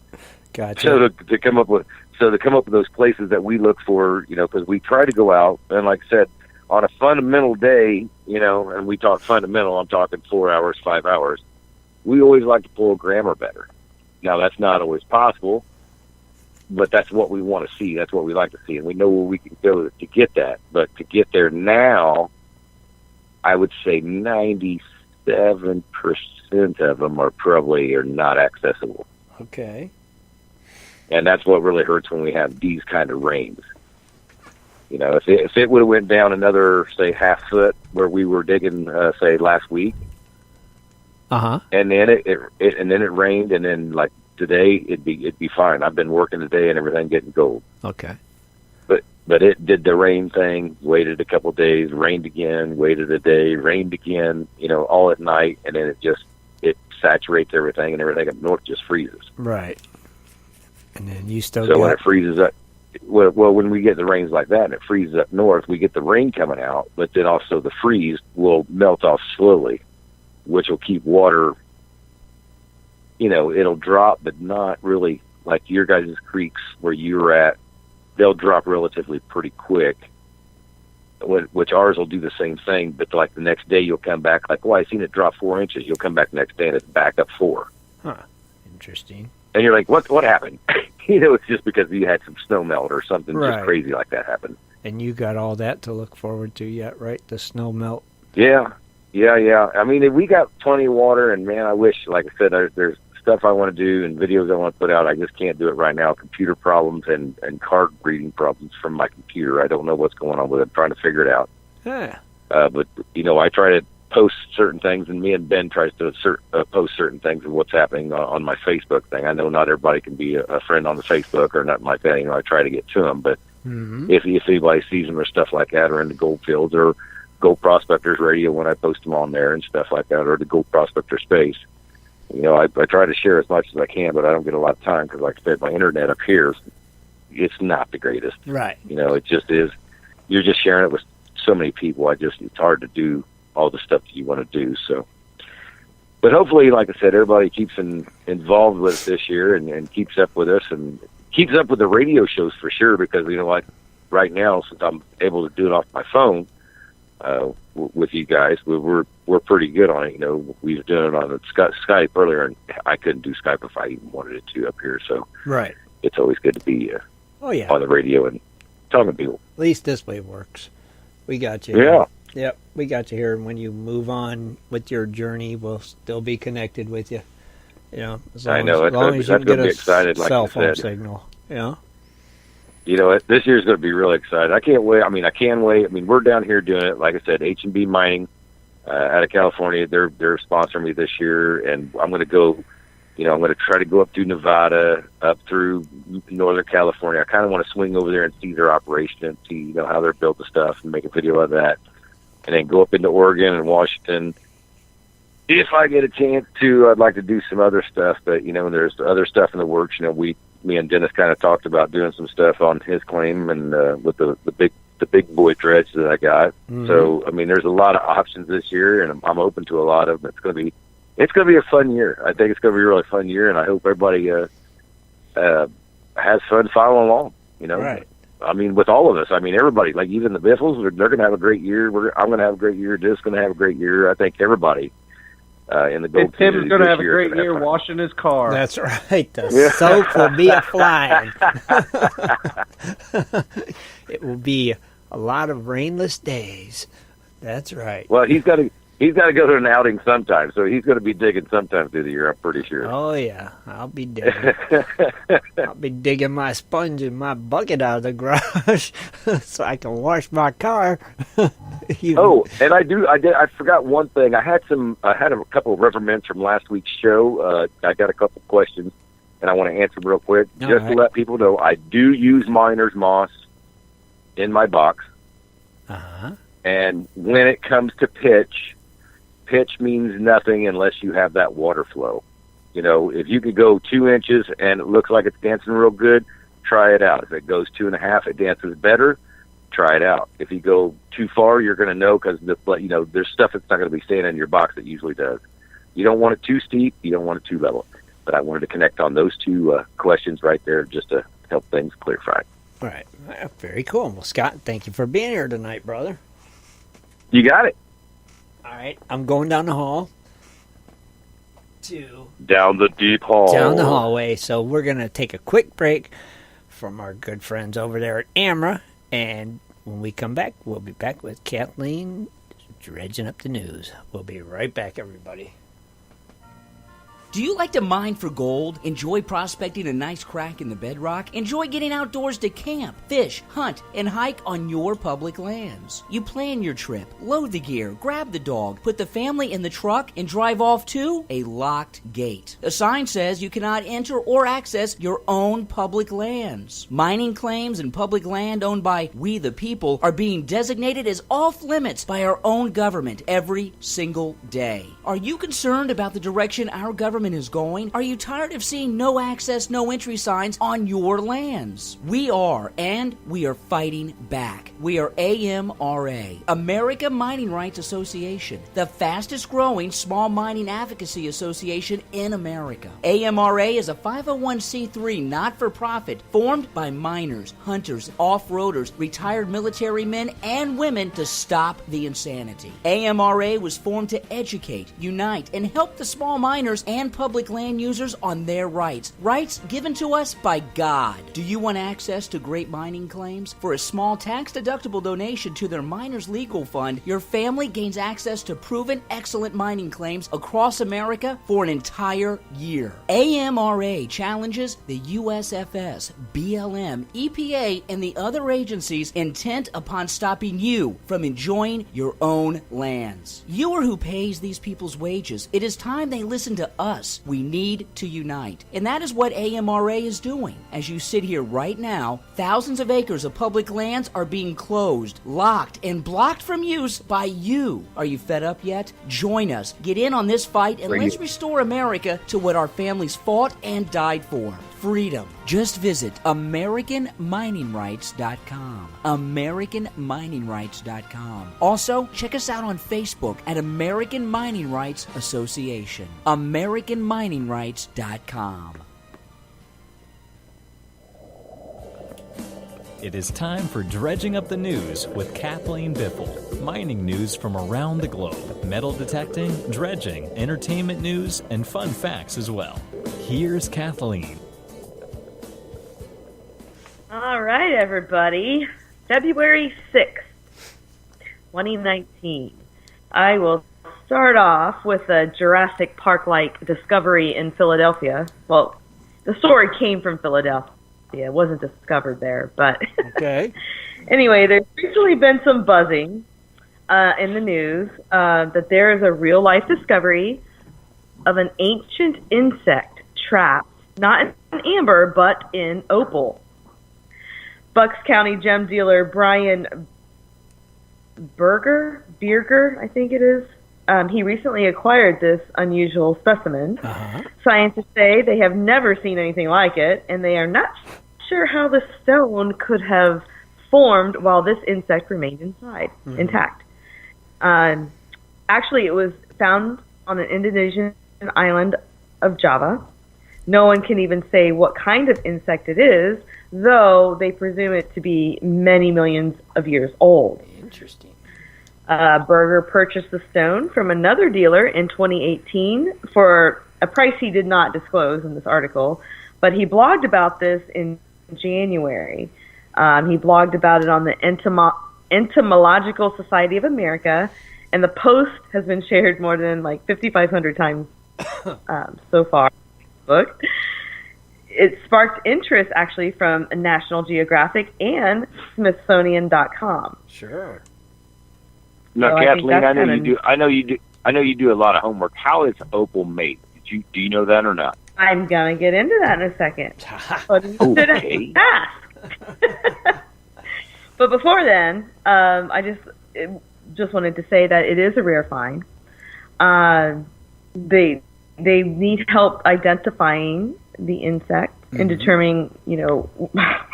Gotcha. So to come up with those places that we look for, you know, because we try to go out, and like I said, on a fundamental day, and we talk fundamental, I'm talking 4 hours, 5 hours, we always like to pull a gram or better. Now, that's not always possible, but that's what we want to see. That's what we like to see, and we know where we can go to get that. But to get there now, I would say 97% of them are not accessible. Okay. And that's what really hurts when we have these kind of rains. If it would have went down another, say, half foot where we were digging, say, last week, and then it rained, and then like today it'd be fine. I've been working today and everything getting gold. Okay. But it did the rain thing, waited a couple of days, rained again, waited a day, rained again, all at night, and then it saturates everything, and everything up north just freezes. Right. And then you still when it freezes up, well, when we get the rains like that and it freezes up north, we get the rain coming out, but then also the freeze will melt off slowly, which will keep water, it'll drop, but not really like your guys' creeks where you're at. They'll drop relatively pretty quick, which ours will do the same thing, but like the next day you'll come back like, I seen it drop 4 inches. You'll come back the next day and it's back up 4. Huh. Interesting. And you're like, what happened? It's just because you had some snow melt or something just crazy like that happened. And you got all that to look forward to yet, right? The snow melt. Yeah. I mean, we got plenty of water, and man, I wish, like I said, there's stuff I want to do and videos I want to put out. I just can't do it right now. Computer problems and card reading problems from my computer. I don't know what's going on with it. I'm trying to figure it out. Yeah. But I try to post certain things, and me and Ben tries to post certain things of what's happening on my Facebook thing. I know not everybody can be a friend on the Facebook or nothing like that. I try to get to them, but if anybody sees them or stuff like that, or in the Goldfields or Gold Prospectors Radio when I post them on there and stuff like that, or the Gold Prospector Space, I try to share as much as I can, but I don't get a lot of time because, like I said, my internet up here, it's not the greatest. Right. It just is. You're just sharing it with so many people. It's hard to do all the stuff that you want to do. So, but hopefully, like I said, everybody keeps involved with us this year and keeps up with us and keeps up with the radio shows for sure. Because like right now, since I'm able to do it off my phone with you guys, we're pretty good on it. We were doing it on Skype earlier, and I couldn't do Skype if I even wanted it to up here. So it's always good to be on the radio and talking to people. At least this way works. We got you. Yeah. Yep, we got you here, and when you move on with your journey, we'll still be connected with you. As long as you can get a cell phone signal. This year's going to be really exciting. I can't wait. I can wait. We're down here doing it. Like I said, H&B Mining out of California, they're sponsoring me this year, and I'm going to go. I'm going to try to go up through Nevada, up through Northern California. I kind of want to swing over there and see their operation and see how they're built the stuff and make a video of that. And then go up into Oregon and Washington. If I get a chance to, I'd like to do some other stuff, but there's other stuff in the works. Me and Dennis kind of talked about doing some stuff on his claim and with the big boy dredge that I got. So there's a lot of options this year, and I'm open to a lot of them. It's going to be a fun year. I think it's going to be a really fun year, and I hope everybody has fun following along. Right. With all of us. Everybody, like even the Biffles, they're going to have a great year. I'm going to have a great year. Dis's going to have a great year. I think everybody in the Gold Tim is going to have a great year washing his car. That's right. The soap will be a-flying. It will be a lot of rainless days. That's right. Well, he's got to go to an outing sometime, so he's going to be digging sometime through the year, I'm pretty sure. Oh, yeah. I'll be digging. I'll be digging my sponge and my bucket out of the garage so I can wash my car. And I forgot one thing. I had a couple of reprimands from last week's show. I got a couple of questions, and I want to answer them real quick. To let people know, I do use miner's moss in my box. And when it comes to pitch means nothing unless you have that water flow. If you could go 2 inches and it looks like it's dancing real good, try it out. If it goes 2.5, it dances better, try it out. If you go too far, you're going to know because there's stuff that's not going to be staying in your box that usually does. You don't want it too steep. You don't want it too level. But I wanted to connect on those two questions right there just to help things clarify. All right. Very cool. Well, Scott, thank you for being here tonight, brother. You got it. All right, I'm going down the hall Down the deep hall. down the hallway. So we're going to take a quick break from our good friends over there at AMRA. And when we come back, we'll be back with Kathleen dredging up the news. We'll be right back, everybody. Do you like to mine for gold? Enjoy prospecting a nice crack in the bedrock? Enjoy getting outdoors to camp, fish, hunt, and hike on your public lands? You plan your trip, load the gear, grab the dog, put the family in the truck, and drive off to a locked gate. A sign says you cannot enter or access your own public lands. Mining claims and public land owned by we the people are being designated as off limits by our own government every single day. Are you concerned about the direction our government is going? Are you tired of seeing no access, no entry signs on your lands? We are, and we are fighting back. We are AMRA, America Mining Rights Association, the fastest growing small mining advocacy association in America. AMRA is a 501c3 not-for-profit formed by miners, hunters, off-roaders, retired military men, and women to stop the insanity. AMRA was formed to educate, unite, and help the small miners and public land users on their rights given to us by God. Do you want access to great mining claims? For a small tax-deductible donation to their Miners Legal Fund, your family gains access to proven excellent mining claims across America for an entire year. AMRA challenges the USFS, BLM, EPA, and the other agencies intent upon stopping you from enjoying your own lands. You are who pays these people's wages. It is time they listen to us. We need to unite. And that is what AMRA is doing. As you sit here right now, thousands of acres of public lands are being closed, locked, and blocked from use by you. Are you fed up yet? Join us. Get in on this fight and let's restore America to what our families fought and died for. Freedom. Just visit AmericanMiningRights.com. AmericanMiningRights.com. Also, check us out on Facebook at American Mining Rights Association. AmericanMiningRights.com. It is time for Dredging Up the News with Kathleen Biffle. Mining news from around the globe, metal detecting, dredging, entertainment news, and fun facts as well. Here's Kathleen. All right, everybody. February 6th, 2019. I will start off with a Jurassic Park-like discovery in Philadelphia. Well, the story came from Philadelphia. It wasn't discovered there, but Okay. Anyway, there's recently been some buzzing in the news that there is a real-life discovery of an ancient insect trapped, not in amber, but in opal. Bucks County gem dealer Brian Berger, I think it is. He recently acquired this unusual specimen. Scientists say they have never seen anything like it, and they are not sure how the stone could have formed while this insect remained intact. Actually, it was found on an Indonesian island of Java. No one can even say what kind of insect it is, though they presume it to be many millions of years old. Interesting. Berger purchased the stone from another dealer in 2018 for a price he did not disclose in this article, but he blogged about this in January. He blogged about it on the Entomological Society of America, and the post has been shared more than 5,500 times so far. Book. It sparked interest actually from National Geographic and Smithsonian.com. Sure. No, So Kathleen, I know you kinda- do. I know you do a lot of homework. How is opal made? Do you know that or not? I'm gonna get into that in a second. But you should Okay. ask. But before then, I just wanted to say that it is a rare find. They need help identifying the insect and determining,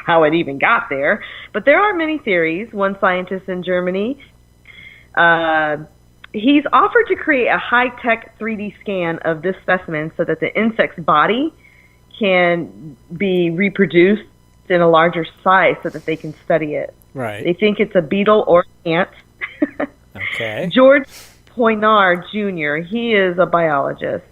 how it even got there. But there are many theories. One scientist in Germany, he's offered to create a high-tech 3D scan of this specimen so that the insect's body can be reproduced in a larger size so that they can study it. Right. They think it's a beetle or ant. Okay. George Poinar Jr., he is a biologist.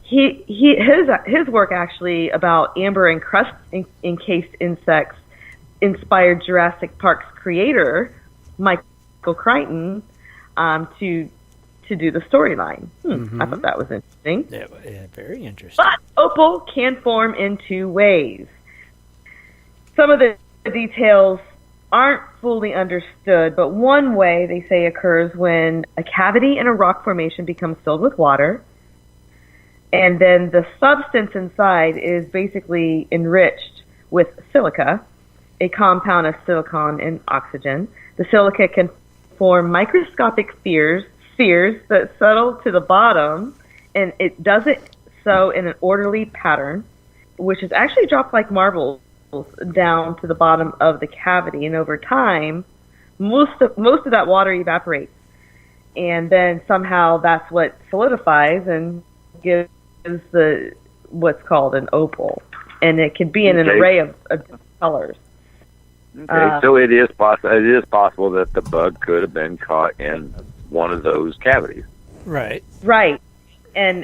His work actually about amber and crust encased insects inspired Jurassic Park's creator, Michael Crichton, to do the storyline. I thought that was interesting. Yeah, very interesting. But opal can form in two ways. Some of the details aren't fully understood, but one way they say occurs when a cavity in a rock formation becomes filled with water, and then the substance inside is basically enriched with silica, a compound of silicon and oxygen. The silica can form microscopic spheres that settle to the bottom, and it does it so in an orderly pattern, which is actually dropped like marbles down to the bottom of the cavity. And over time, most of that water evaporates, and then somehow that's what solidifies and gives what's called an opal, and it can be in an array of different colors. Okay, so it is possible that the bug could have been caught in one of those cavities. Right. And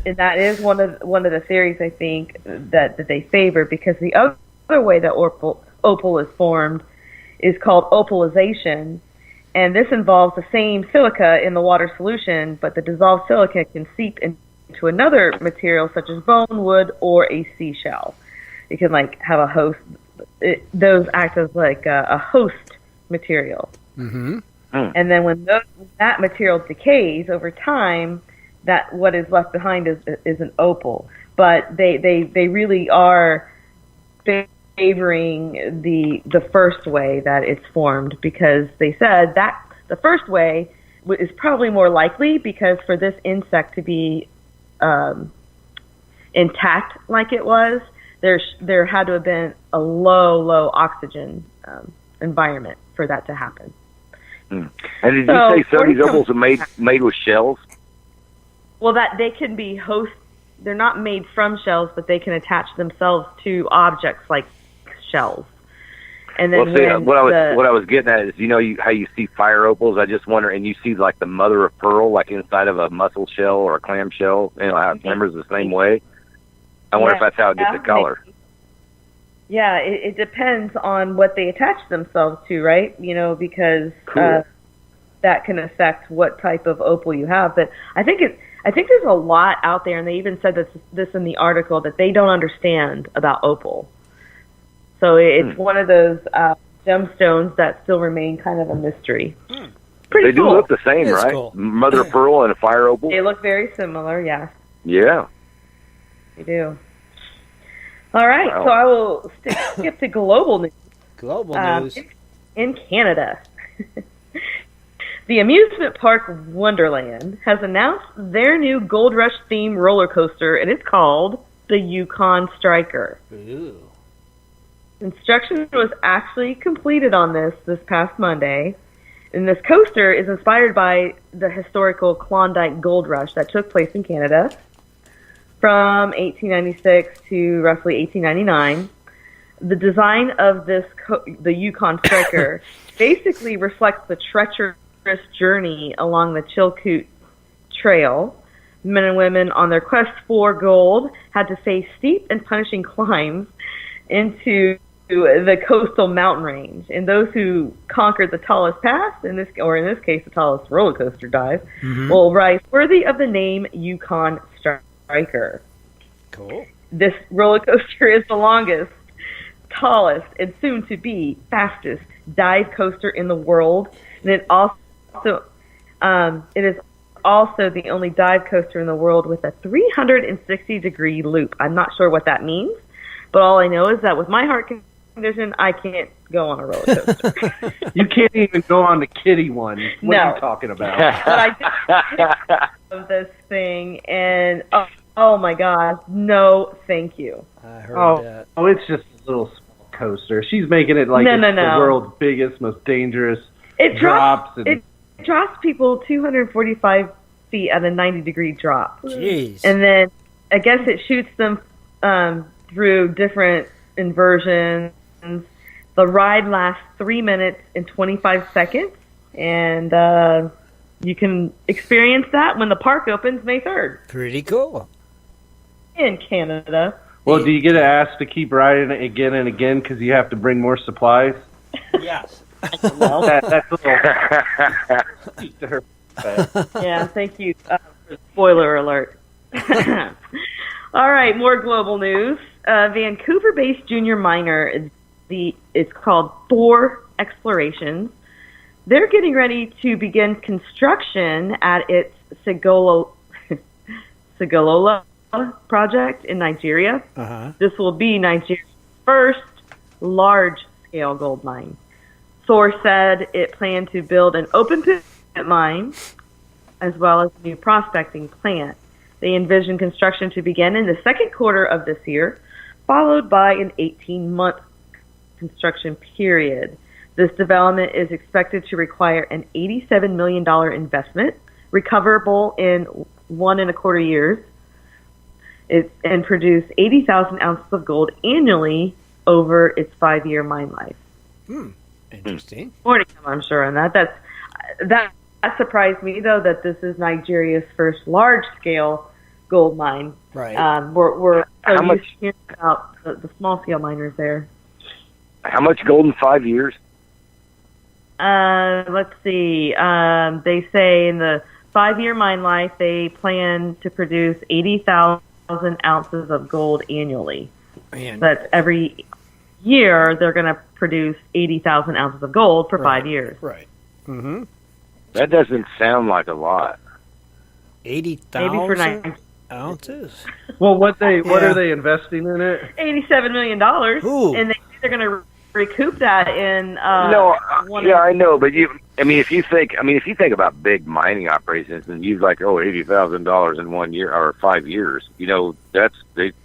that is one of the theories, I think, that they favor, because the other way that opal is formed is called opalization, and this involves the same silica in the water solution, but the dissolved silica can seep into another material such as bone, wood, or a seashell. It can have a host. Those act as a host material. Mm-hmm. And then when that material decays over time, that what is left behind is an opal. But they really are favoring the first way that it's formed, because they said that the first way is probably more likely, because for this insect to be intact like it was, there had to have been a low oxygen environment for that to happen. And did you say some of these opals are made with shells? Well, that they can be they're not made from shells, but they can attach themselves to objects like shells. And then what I was getting at is, how you see fire opals. I just wonder, and you see the mother of pearl inside of a mussel shell or a clam shell. How it glimmers the same way. I wonder if that's how it gets the color. Yeah, it depends on what they attach themselves to, right? Because cool. That can affect what type of opal you have. But I think there's a lot out there, and they even said this in the article, that they don't understand about opal. So it's one of those gemstones that still remain kind of a mystery. Pretty they cool. do look the same, right? Cool. Mother of pearl and a fire opal. They look very similar, yes. Yeah. They do. All right, wow. So I will skip to global news. Global news. In Canada. The amusement park Wonderland has announced their new Gold Rush themed roller coaster, and it's called the Yukon Striker. Ooh. Construction was actually completed on this past Monday, and this coaster is inspired by the historical Klondike Gold Rush that took place in Canada from 1896 to roughly 1899. The design of the Yukon Striker basically reflects the treacherous journey along the Chilkoot Trail. Men and women on their quest for gold had to face steep and punishing climbs into the coastal mountain range, and those who conquered the tallest pass, in this case the tallest roller coaster dive, will rise worthy of the name Yukon Striker. Cool. This roller coaster is the longest, tallest, and soon to be fastest dive coaster in the world, and it is also the only dive coaster in the world with a 360-degree loop. I'm not sure what that means, but all I know is that with my heart condition, I can't go on a roller coaster. You can't even go on the kiddie one. What are you talking about? But I did of this thing, and oh my God, no, thank you. I heard that. Oh, it's just a little coaster. She's making it like the world's biggest, most dangerous. It drops people 245 feet at a 90-degree drop. Jeez. And then I guess it shoots them through different inversions. The ride lasts 3 minutes and 25 seconds, And you can experience that when the park opens May 3rd Pretty cool. in Canada. Well, do you get asked to keep riding it again and again because you have to bring more supplies? Yes. That's a little... Yeah, thank you. Spoiler alert. All right, more global news. Vancouver-based junior miner, it's called Thor Explorations. They're getting ready to begin construction at its Segolola project in Nigeria. Uh-huh. This will be Nigeria's first large-scale gold mine. Thor said it planned to build an open pit mine as well as a new prospecting plant. They envision construction to begin in the second quarter of this year, followed by an 18-month construction period. This development is expected to require an $87 million investment, recoverable in 1.25 years, and produce 80,000 ounces of gold annually over its 5-year mine life. Interesting. More to come, I'm sure, on that. That surprised me, though, that this is Nigeria's first large-scale gold mine. Right. We're How so much- used to hearing about the small-scale miners there. How much gold in 5 years? Let's see. They say in the 5-year mine life, they plan to produce 80,000 ounces of gold annually. Man. That's every year they're going to produce 80,000 ounces of gold for 5 years. Right. Mm-hmm. That doesn't sound like a lot. 80,000 Maybe for 9. ounces? Well, what Yeah. are they investing in it? $87 million. Ooh. And they're going to recoup that in I know, but if you think about big mining operations and you like, $80,000 in 1 year or 5 years,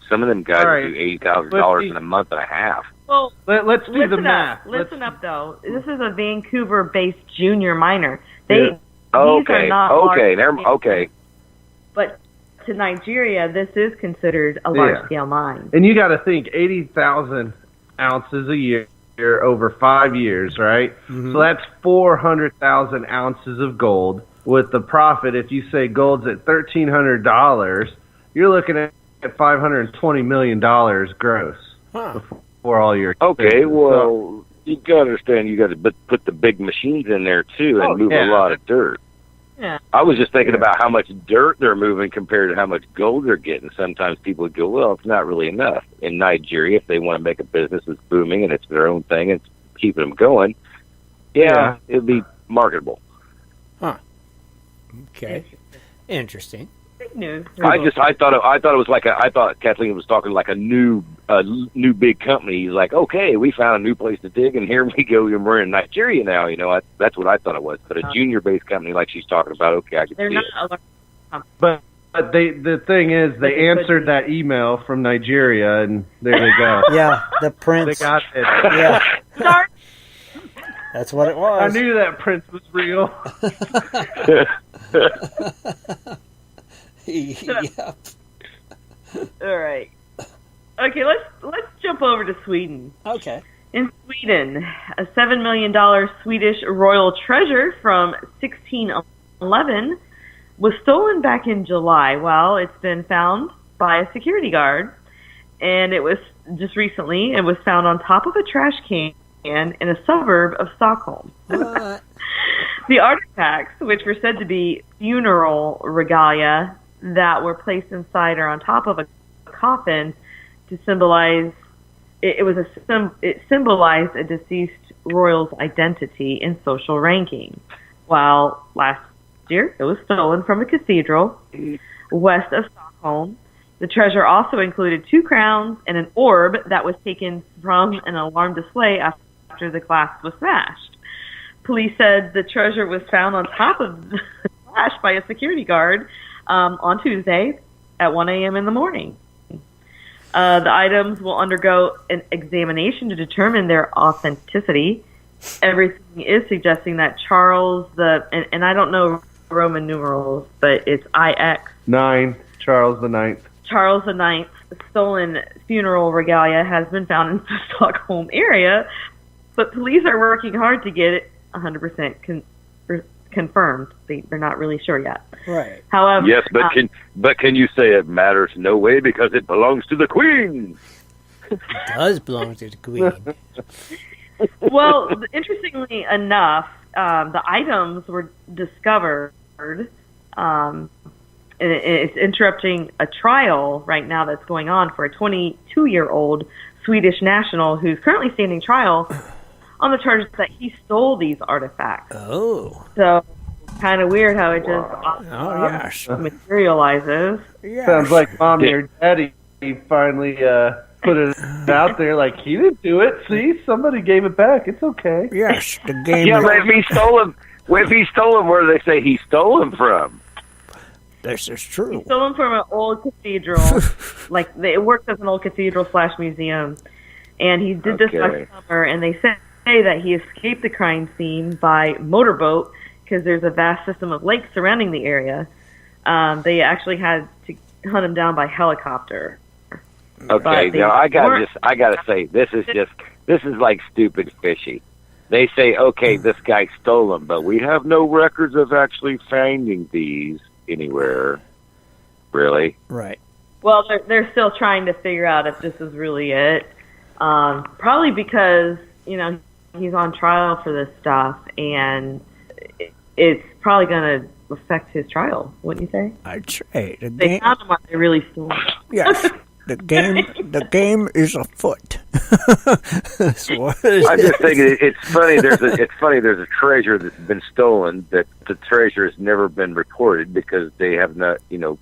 some of them guys All right. do $80,000 in a month and a half. Well, Let's do the math. Listen up, though. This is a Vancouver-based junior miner. Yeah. These are not large-scale. Okay. But to Nigeria, this is considered a large-scale mine. And you got to think 80,000 ounces a year over 5 years, right? Mm-hmm. So that's 400,000 ounces of gold. With the profit, if you say gold's at $1,300, you're looking at $520 million gross before all your Okay, expenses. well, you got to understand, you got to put the big machines in there too and move a lot of dirt. Yeah. I was just thinking about how much dirt they're moving compared to how much gold they're getting. Sometimes people would go, well, it's not really enough. In Nigeria, if they want to make a business that's booming and it's their own thing and it's keeping them going, it'd be marketable. Okay. Interesting. Big news. I thought Kathleen was talking like a new big company. Like, okay, we found a new place to dig, and here we go, and we're in Nigeria now. That's what I thought it was. But a junior-based company like she's talking about, okay, I can They're see not it. a large company. But the thing is, they answered that email from Nigeria, and there they go. Yeah, the They prince. got it. Yeah, Sorry. that's what it was. I knew that prince was real. Yep. All right. Okay, let's jump over to Sweden. Okay. In Sweden, a $7 million Swedish royal treasure from 1611 was stolen back in July. Well, it's been found by a security guard, and it was just recently. It was found on top of a trash can in a suburb of Stockholm. What? The artifacts, which were said to be funeral regalia that were placed inside or on top of a coffin to symbolize it symbolized a deceased royal's identity and social ranking. While last year it was stolen from a cathedral west of Stockholm. The treasure also included 2 crowns and an orb that was taken from an alarm display after the glass was smashed. Police said the treasure was found on top of the trash by a security guard on Tuesday at 1 a.m. in the morning. The items will undergo an examination to determine their authenticity. Everything is suggesting that Charles and I don't know Roman numerals, but it's IX. 9, Charles the Ninth. Charles IX stolen funeral regalia has been found in the Stockholm area, but police are working hard to get it 100% confirmed. They're not really sure yet. Right. However, Yes, but can you say it matters no way because it belongs to the queen? It does belong to the queen. well, interestingly enough, the items were discovered. And it's interrupting a trial right now that's going on for a 22-year-old Swedish national who's currently standing trial on the charges that he stole these artifacts. Oh. So, kind of weird how it just materializes. Yes. Sounds like Mommy or Daddy finally put it out there like, he didn't do it. See, somebody gave it back. It's okay. Yes, the game. Yeah, but if he stole them, where do they say he stole them from? This is true. He stole them from an old cathedral. It works as an old cathedral / museum. And he did this last summer, and they say that he escaped the crime scene by motorboat because there's a vast system of lakes surrounding the area. They actually had to hunt him down by helicopter. Okay, now I gotta say this is like stupid fishy. They say, okay, this guy stole them, but we have no records of actually finding these anywhere. Really? Right. Well, they're still trying to figure out if this is really it. Probably because, he's on trial for this stuff, and it's probably going to affect his trial, wouldn't you say? I'd say. They found him, they really stole him. Yes. The game is afoot. I just think it's funny. There's a treasure that's been stolen that the treasure has never been reported because they have not.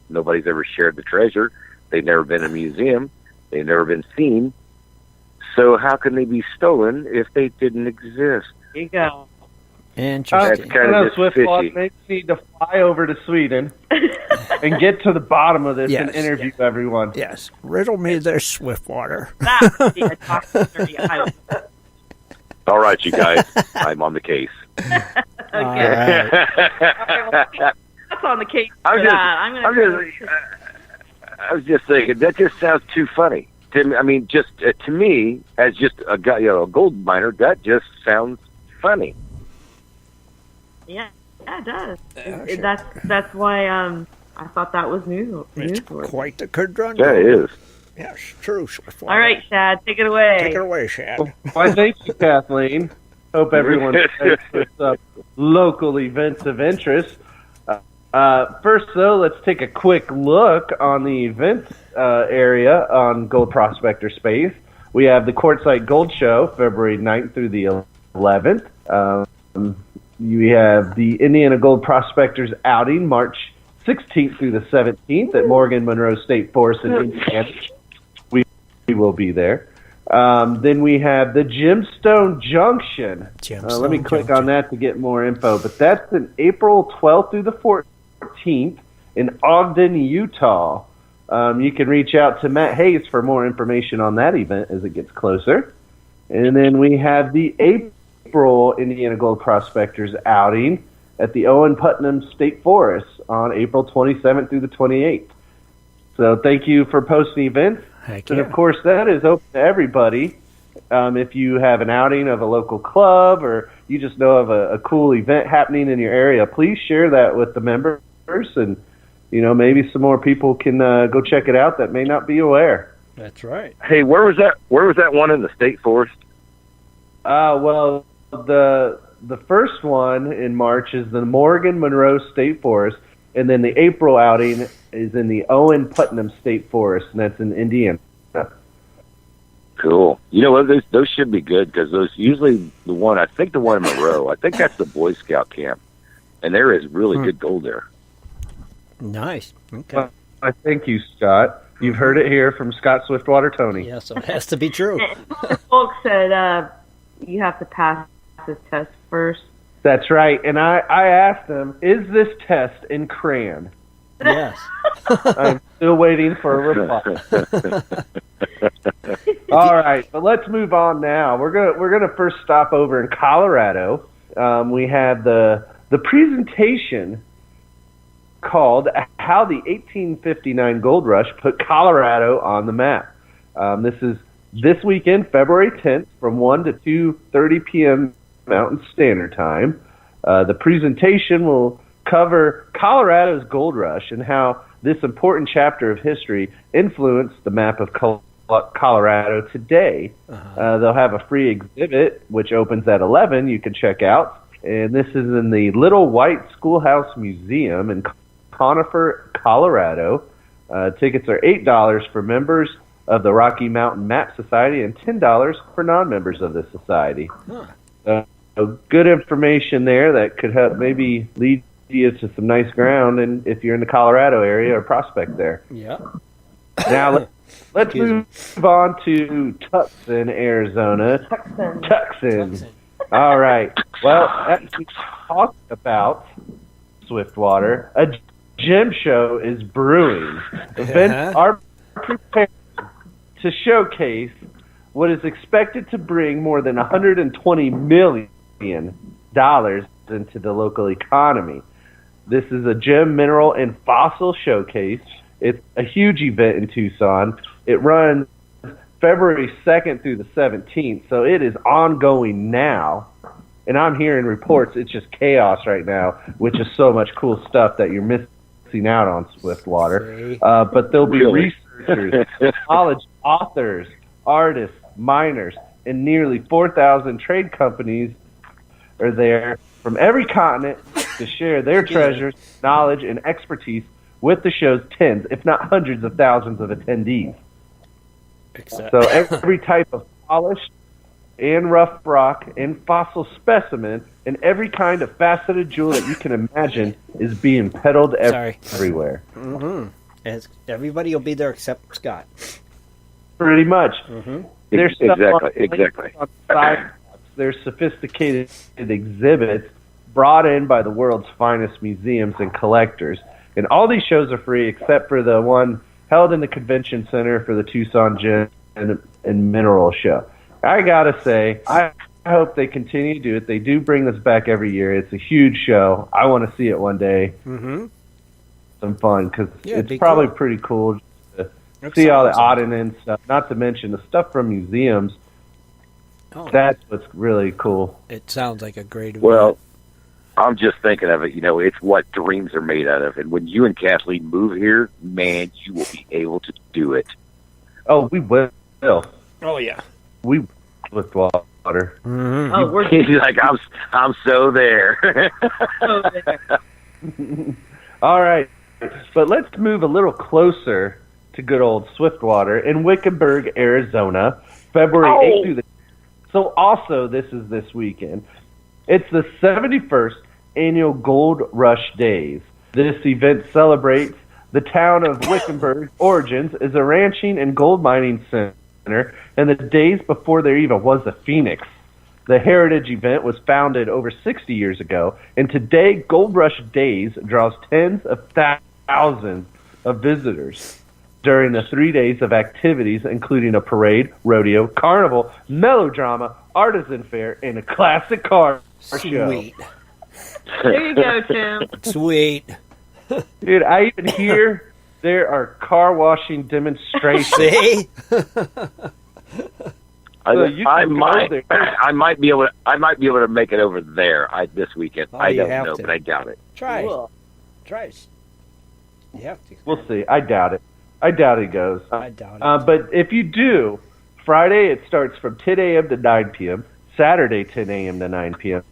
Nobody's ever shared the treasure. They've never been in a museum. They've never been seen. So how can they be stolen if they didn't exist? There you go. Interesting. That's kind of just Swiftwater fishy. makes me to fly over to Sweden and get to the bottom of this Yes. and interview everyone. Yes. Riddle me this, Swiftwater. That would be a documentary. All right, you guys, I'm on the case. Okay. All right. That's on the case for I was just thinking that just sounds too funny. To me, as just a guy, a gold miner, that just sounds funny. Yeah, it does. Sure. That's why I thought that was new. It's quite the conundrum. That is. Yes, true, Swiftwater. All right, Shad, take it away. Take it away, Shad. Why, thank you, Kathleen. Hope everyone stays with local events of interest. First, though, let's take a quick look on the events area on Gold Prospector Space. We have the Quartzite Gold Show, February 9th through the 11th. You have the Indiana Gold Prospectors outing, March 16th through the 17th at Morgan Monroe State Forest in Indiana. We will be there. Then we have the Gemstone Junction. Let me click on that to get more info. But that's in April 12th through the 14th in Ogden, Utah. You can reach out to Matt Hayes for more information on that event as it gets closer. And then we have the April Indiana Gold Prospectors outing at the Owen Putnam State Forest on April 27th through the 28th. So thank you for posting events. Heck And yeah. of course, that is open to everybody. If you have an outing of a local club or you just know of a cool event happening in your area, please share that with the members, and maybe some more people can go check it out that may not be aware. That's right. Hey, where was that one in the state forest? Well, the first one in March is the Morgan Monroe State Forest, and then the April outing is in the Owen Putnam State Forest, and that's in Indiana. Cool. You know what? Those should be good because those usually the one in Monroe. I think that's the Boy Scout camp, and there is really good gold there. Nice. Okay. Well, I thank you, Scott. You've heard it here from Scott Swiftwater, Toney. Yeah, so it has to be true. Folks said you have to pass this test first. That's right. And I asked them, is this test in crayon? Yes. I'm still waiting for a reply. All right, but let's move on now. We're gonna first stop over in Colorado. We have the presentation called "How the 1859 Gold Rush Put Colorado on the Map." This is this weekend, February 10th, from 1 to 2:30 p.m. Mountain Standard Time. The presentation will cover Colorado's gold rush and how this important chapter of history influenced the map of Colorado today. They'll have a free exhibit, which opens at 11, you can check out. And this is in the Little White Schoolhouse Museum in Conifer, Colorado. Tickets are $8 for members of the Rocky Mountain Map Society and $10 for non-members of the society. Good information there that could help maybe lead you to some nice ground, and if you're in the Colorado area or prospect there. Yeah. Now let's move on to Tucson, Arizona. Tucson. All right. Well, as we talked about Swiftwater, a gem show is brewing. Events are prepared to showcase what is expected to bring more than $120 million into the local economy. This is a gem, mineral, and fossil showcase. It's a huge event in Tucson. It runs February 2nd through the 17th, so it is ongoing now. And I'm hearing reports it's just chaos right now, which is so much cool stuff that you're missing out on, Swiftwater. But there'll be researchers, college authors, artists, miners, and nearly 4,000 trade companies are there from every continent to share their treasures, knowledge, and expertise with the show's tens, if not hundreds of thousands of attendees. So every type of polished and rough rock and fossil specimen and every kind of faceted jewel that you can imagine is being peddled everywhere. And everybody will be there except Scott. Pretty much. There's Exactly. There's sophisticated exhibits brought in by the world's finest museums and collectors. And all these shows are free except for the one held in the convention center for the Tucson Gem and Mineral Show. I gotta say, I hope they continue to do it. They do bring this back every year. It's a huge show. I want to see it one day. Some fun, because it's probably pretty cool to see all the odd and end stuff, not to mention the stuff from museums. That's what's really cool. It sounds like a great event. Well, I'm just thinking of it, it's what dreams are made out of. And when you and Kathleen move here, man, you will be able to do it. Oh, we will. Oh, yeah. We with water. Oh, we're He's like, I'm so there. All right. But let's move a little closer to good old Swiftwater in Wickenburg, Arizona, February 8th through the... So also, this is this weekend. It's the 71st annual Gold Rush Days. This event celebrates the town of Wickenburg's origins as a ranching and gold mining center in the days before there even was a Phoenix. The heritage event was founded over 60 years ago, and today Gold Rush Days draws tens of thousands of visitors during the 3 days of activities, including a parade, rodeo, carnival, melodrama, artisan fair, and a classic car show. Sweet. There you go, Tim. Sweet. Dude, I even hear there are car washing demonstrations. See? I might be able to make it over there this weekend. I don't know, but I doubt it. Try. Cool. Try. You have to. We'll see. I doubt it. I doubt he goes. I doubt it. But if you do, Friday it starts from 10 a.m. to 9 p.m., Saturday 10 a.m. to 9 p.m.,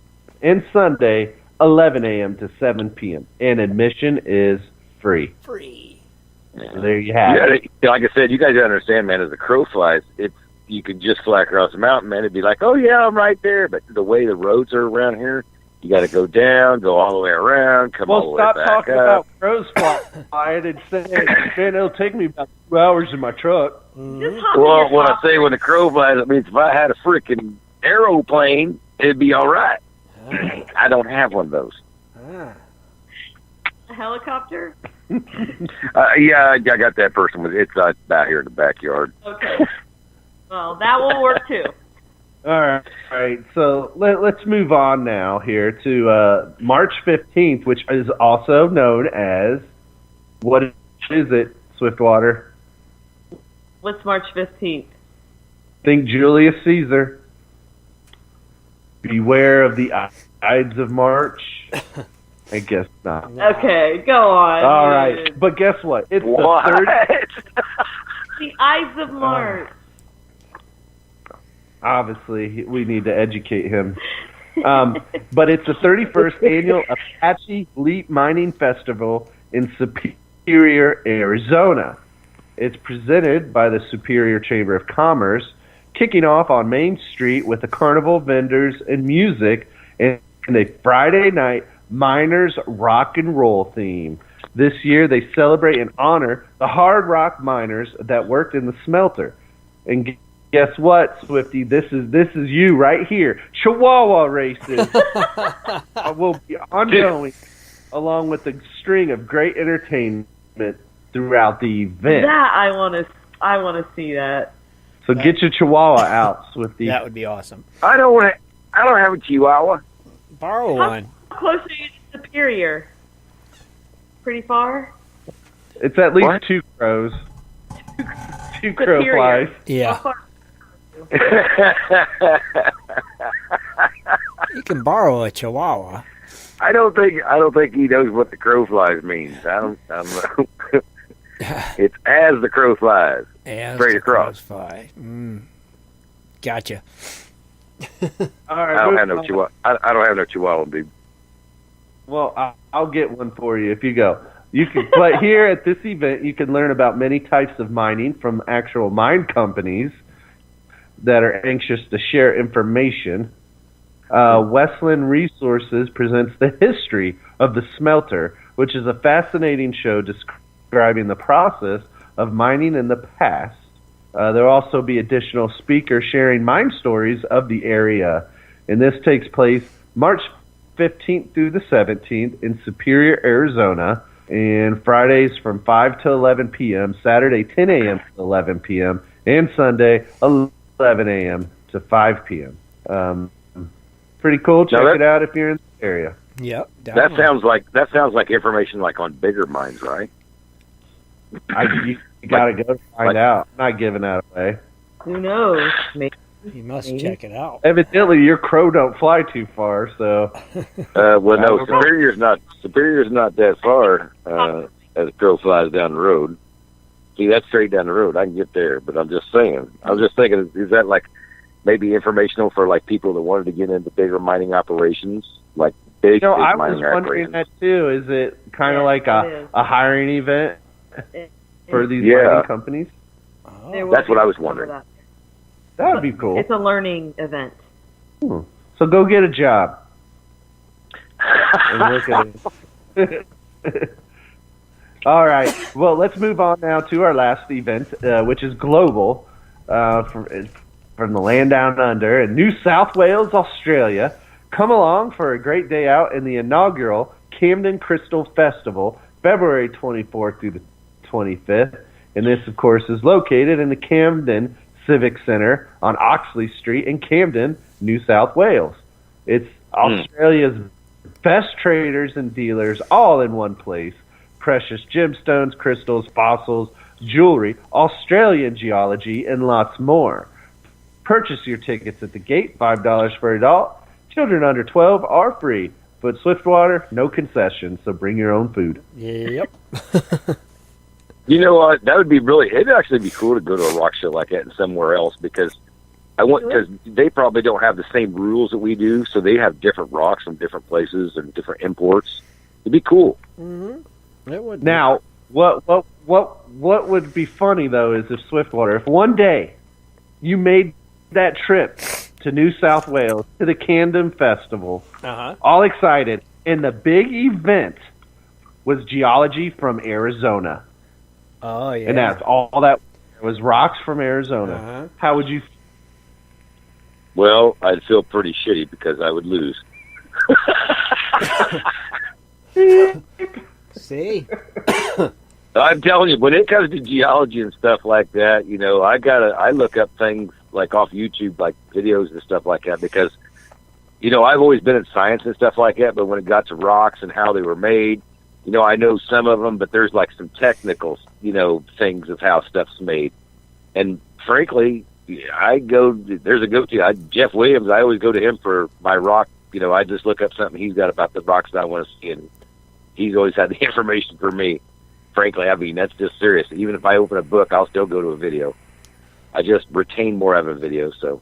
and Sunday 11 a.m. to 7 p.m. And admission is free. Free. So there you have it. Like I said, you guys understand, man, as the crow flies, you could just fly across the mountain, man. It'd be like, oh, yeah, I'm right there. But the way the roads are around here, you got to go down, go all the way around, come all the way back up. Well, stop talking about crows flying and saying, man, it'll take me about 2 hours in my truck. Well, when I say when the crow flies, it means if I had a freaking aeroplane, it'd be all right. I don't have one of those. A helicopter? Yeah, I got that first one. It's out here in the backyard. Okay. Well, that will work too. All right. So let's move on now here to March 15th, which is also known as, what is it, Swiftwater? What's March 15th? Think Julius Caesar. beware of the Ides of March? I guess not. Okay, go on. All right, but guess what? It's What? The Ides of March. Obviously, we need to educate him. But it's the 31st annual Apache Leap Mining Festival in Superior, Arizona. It's presented by the Superior Chamber of Commerce, kicking off on Main Street with a carnival, vendors, and music, and a Friday night miners rock and roll theme. This year, they celebrate and honor the hard rock miners that worked in the smelter. And guess what, Swifty? This is you right here. Chihuahua races will be ongoing, along with a string of great entertainment throughout the event. That I want to see that. So get your Chihuahua out, Swifty. That would be awesome. I don't have a Chihuahua. Borrow one. How close are you to Superior? Pretty far? It's at least What? 2 crows. 2 crow Superior. flies. Yeah. How far? You can borrow a Chihuahua. I don't think he knows what the crow flies means. I don't know. It's as the crow flies. As Straight the across. crows fly. Gotcha. All right, I don't have moving no on. Chihuahua. I don't have no Chihuahua, dude. Well, I'll get one for you if you go. You can play here at this event. You can learn about many types of mining from actual mine companies that are anxious to share information. Westland Resources presents the history of the smelter, which is a fascinating show describing the process of mining in the past. There will also be additional speakers sharing mine stories of the area, and this takes place March 15th through the 17th in Superior, Arizona, and Fridays from 5 to 11 p.m., Saturday 10 a.m. to 11 p.m., and Sunday 11 a.m. to 5 p.m. Pretty cool. Check it out if you're in the area. Yep. That sounds like information like on bigger mines, right? You got to go to find out. I'm not giving that away. Who knows? Maybe. You must check it out. Evidently, your crow don't fly too far, so. Well, no, Superior's not that far as the crow flies down the road. See, that's straight down the road. I can get there, but I'm just saying. I was just thinking, is that like maybe informational for like people that wanted to get into bigger mining operations, like big I was mining wondering operations? that too. Is it kind of like a hiring event for these Yeah. mining companies? That's what I was wondering. That would be cool. It's a learning event. So go get a job. And look at it. All right. Well, let's move on now to our last event, which is global, from the land down under in New South Wales, Australia. Come along for a great day out in the inaugural Camden Crystal Festival, February 24th through the 25th. And this, of course, is located in the Camden Civic Center on Oxley Street in Camden, New South Wales. It's Australia's best traders and dealers all in one place. Precious gemstones, crystals, fossils, jewelry, Australian geology, and lots more. Purchase your tickets at the gate, $5 for adult. Children under 12 are free. But Swiftwater, no concessions, so bring your own food. Yep. You know what? That would be it'd actually be cool to go to a rock show like that and somewhere else because they probably don't have the same rules that we do, so they have different rocks from different places and different imports. It'd be cool. Mm-hmm. It would. Now, what would be funny though is if Swiftwater, if one day you made that trip to New South Wales to the Camden Festival, all excited, and the big event was geology from Arizona. Oh yeah. And that's all that was, rocks from Arizona. How would you? Well, I'd feel pretty shitty because I would lose. See? I'm telling you, when it comes to geology and stuff like that, I look up things like off YouTube, like videos and stuff like that, because, I've always been in science and stuff like that, but when it got to rocks and how they were made, I know some of them, but there's like some technical, things of how stuff's made. And frankly, there's a go-to. Jeff Williams, I always go to him for my rock. I just look up something he's got about the rocks that I want to see, and he's always had the information for me. Frankly, I mean, that's just serious. Even if I open a book, I'll still go to a video. I just retain more out of a video, so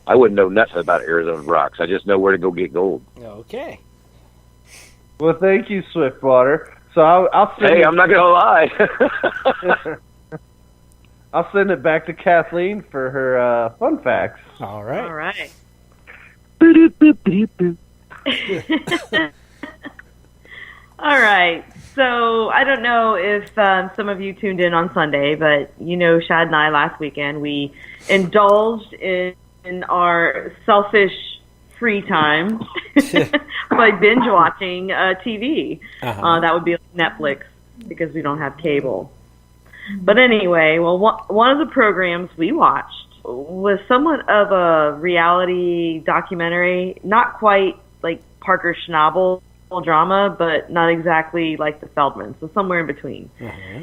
I wouldn't know nothing about Arizona rocks. I just know where to go get gold. Okay. Well, thank you, Swiftwater. So I'll send I'm not going to lie. I'll send it back to Kathleen for her fun facts. All right. All right. All right. So I don't know if some of you tuned in on Sunday, but Shad and I last weekend, we indulged in our selfish free time by binge watching TV. That would be like Netflix because we don't have cable. But anyway, well, one of the programs we watched was somewhat of a reality documentary, not quite like Parker Schnabel drama, but not exactly like the Feldman, so somewhere in between.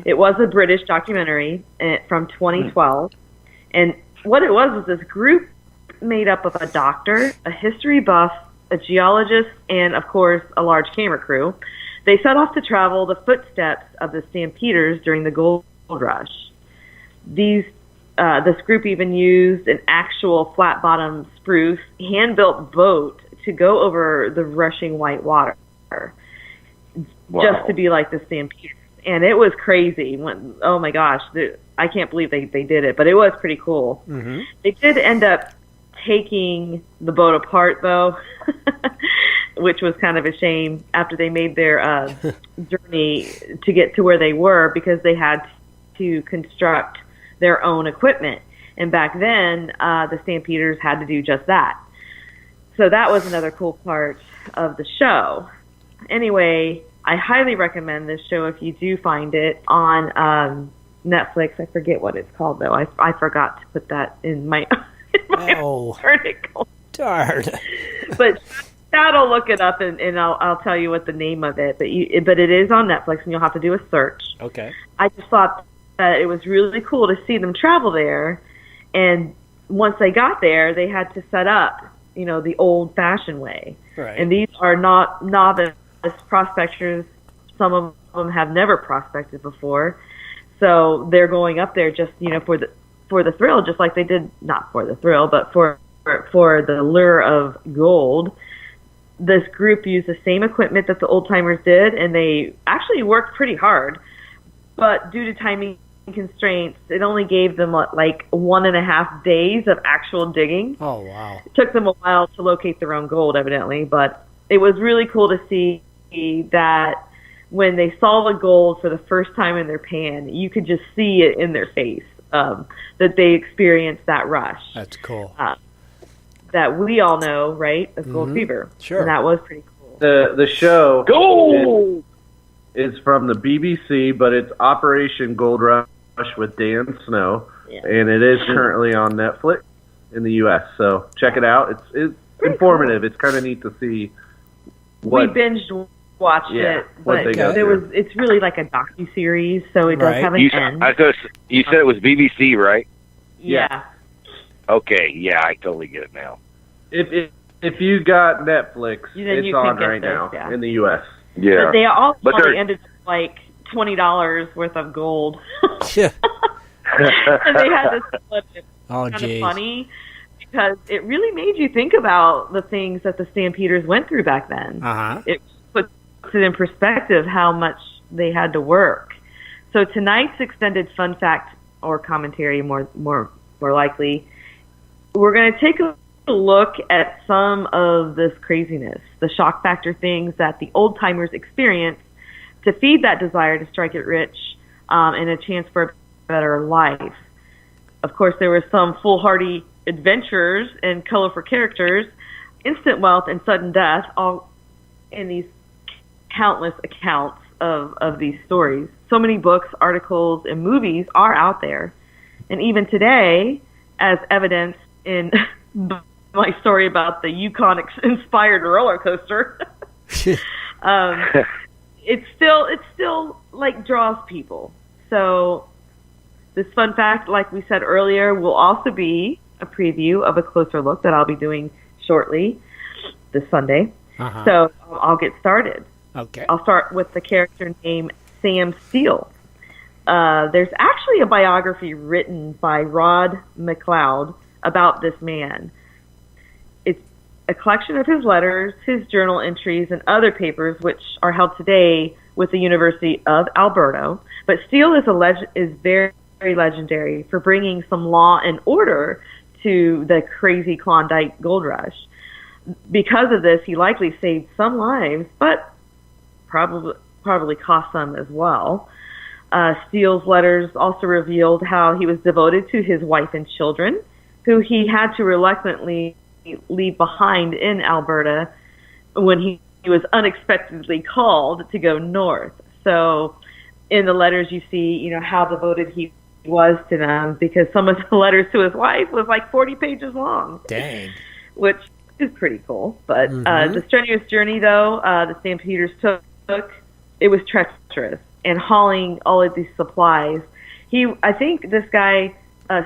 It was a British documentary from 2012, and what it was this group made up of a doctor, a history buff, a geologist, and of course a large camera crew. They set off to travel the footsteps of the stampeders during the gold rush. This group even used an actual flat-bottom spruce hand-built boat to go over the rushing white water. Wow. Just to be like the stampeders. And it was crazy. Oh my gosh, I can't believe they did it, but it was pretty cool. Mm-hmm. They did end up taking the boat apart, though, which was kind of a shame after they made their journey to get to where they were, because they had to construct their own equipment. And back then, the stampeders had to do just that. So that was another cool part of the show. Anyway, I highly recommend this show if you do find it on Netflix. I forget what it's called, though. I forgot to put that in my article. Darn. But that'll look it up, and I'll tell you what the name of it. But it is on Netflix, and you'll have to do a search. Okay. I just thought that it was really cool to see them travel there, and once they got there, they had to set up, the old-fashioned way. Right. And these are not novice prospectors. Some of them have never prospected before, so they're going up there just for the thrill, just like they did, not for the thrill, but for the lure of gold. This group used the same equipment that the old timers did, and they actually worked pretty hard, but due to timing constraints, it only gave them like 1.5 days of actual digging. Oh wow. It took them a while to locate their own gold, evidently, but it was really cool to see that when they saw the gold for the first time in their pan, you could just see it in their face, that they experienced that rush. That's cool. That we all know, right, of gold fever. Sure. And that was pretty cool. The show Gold is from the BBC, but it's Operation Gold Rush with Dan Snow, and it is currently on Netflix in the U.S. So check it out. It's informative. Cool. It's kind of neat to see. We binged watched it, but it's really like a docu-series, so it does have an end. You said it was BBC, right? Yeah. Okay, yeah, I totally get it now. If you got Netflix, it's on right now in the U.S. Yeah, but they all only ended like $20 worth of gold. Yeah. And they had to split it. Oh, kind of funny because it really made you think about the things that the Stampeders went through back then. It puts it in perspective how much they had to work. So tonight's extended fun fact or commentary, more likely, we're going to take a look at some of this craziness, the shock factor things that the old timers experienced to feed that desire to strike it rich and a chance for a better life. Of course, there were some foolhardy adventurers and colorful characters, instant wealth and sudden death, all in these countless accounts of these stories. So many books, articles, and movies are out there. And even today, as evidenced in my story about the Yukon-inspired roller coaster, it still like draws people. So This fun fact, like we said earlier, will also be a preview of a closer look that I'll be doing shortly this Sunday. So I'll get started. Okay. I'll start with the character named Sam Steele. There's actually a biography written by Rod McLeod about this man. It's a collection of his letters, his journal entries, and other papers, which are held today with the University of Alberta. But Steele is very, very legendary for bringing some law and order to the crazy Klondike gold rush. Because of this, he likely saved some lives, but probably cost some as well. Steele's letters also revealed how he was devoted to his wife and children, who he had to reluctantly leave behind in Alberta when he was unexpectedly called to go north. So in the letters you see, how devoted he was to them, because some of the letters to his wife was like 40 pages long. Dang. Which is pretty cool. But the strenuous journey, though, the Stampeders took, it was treacherous. And hauling all of these supplies, I think this guy,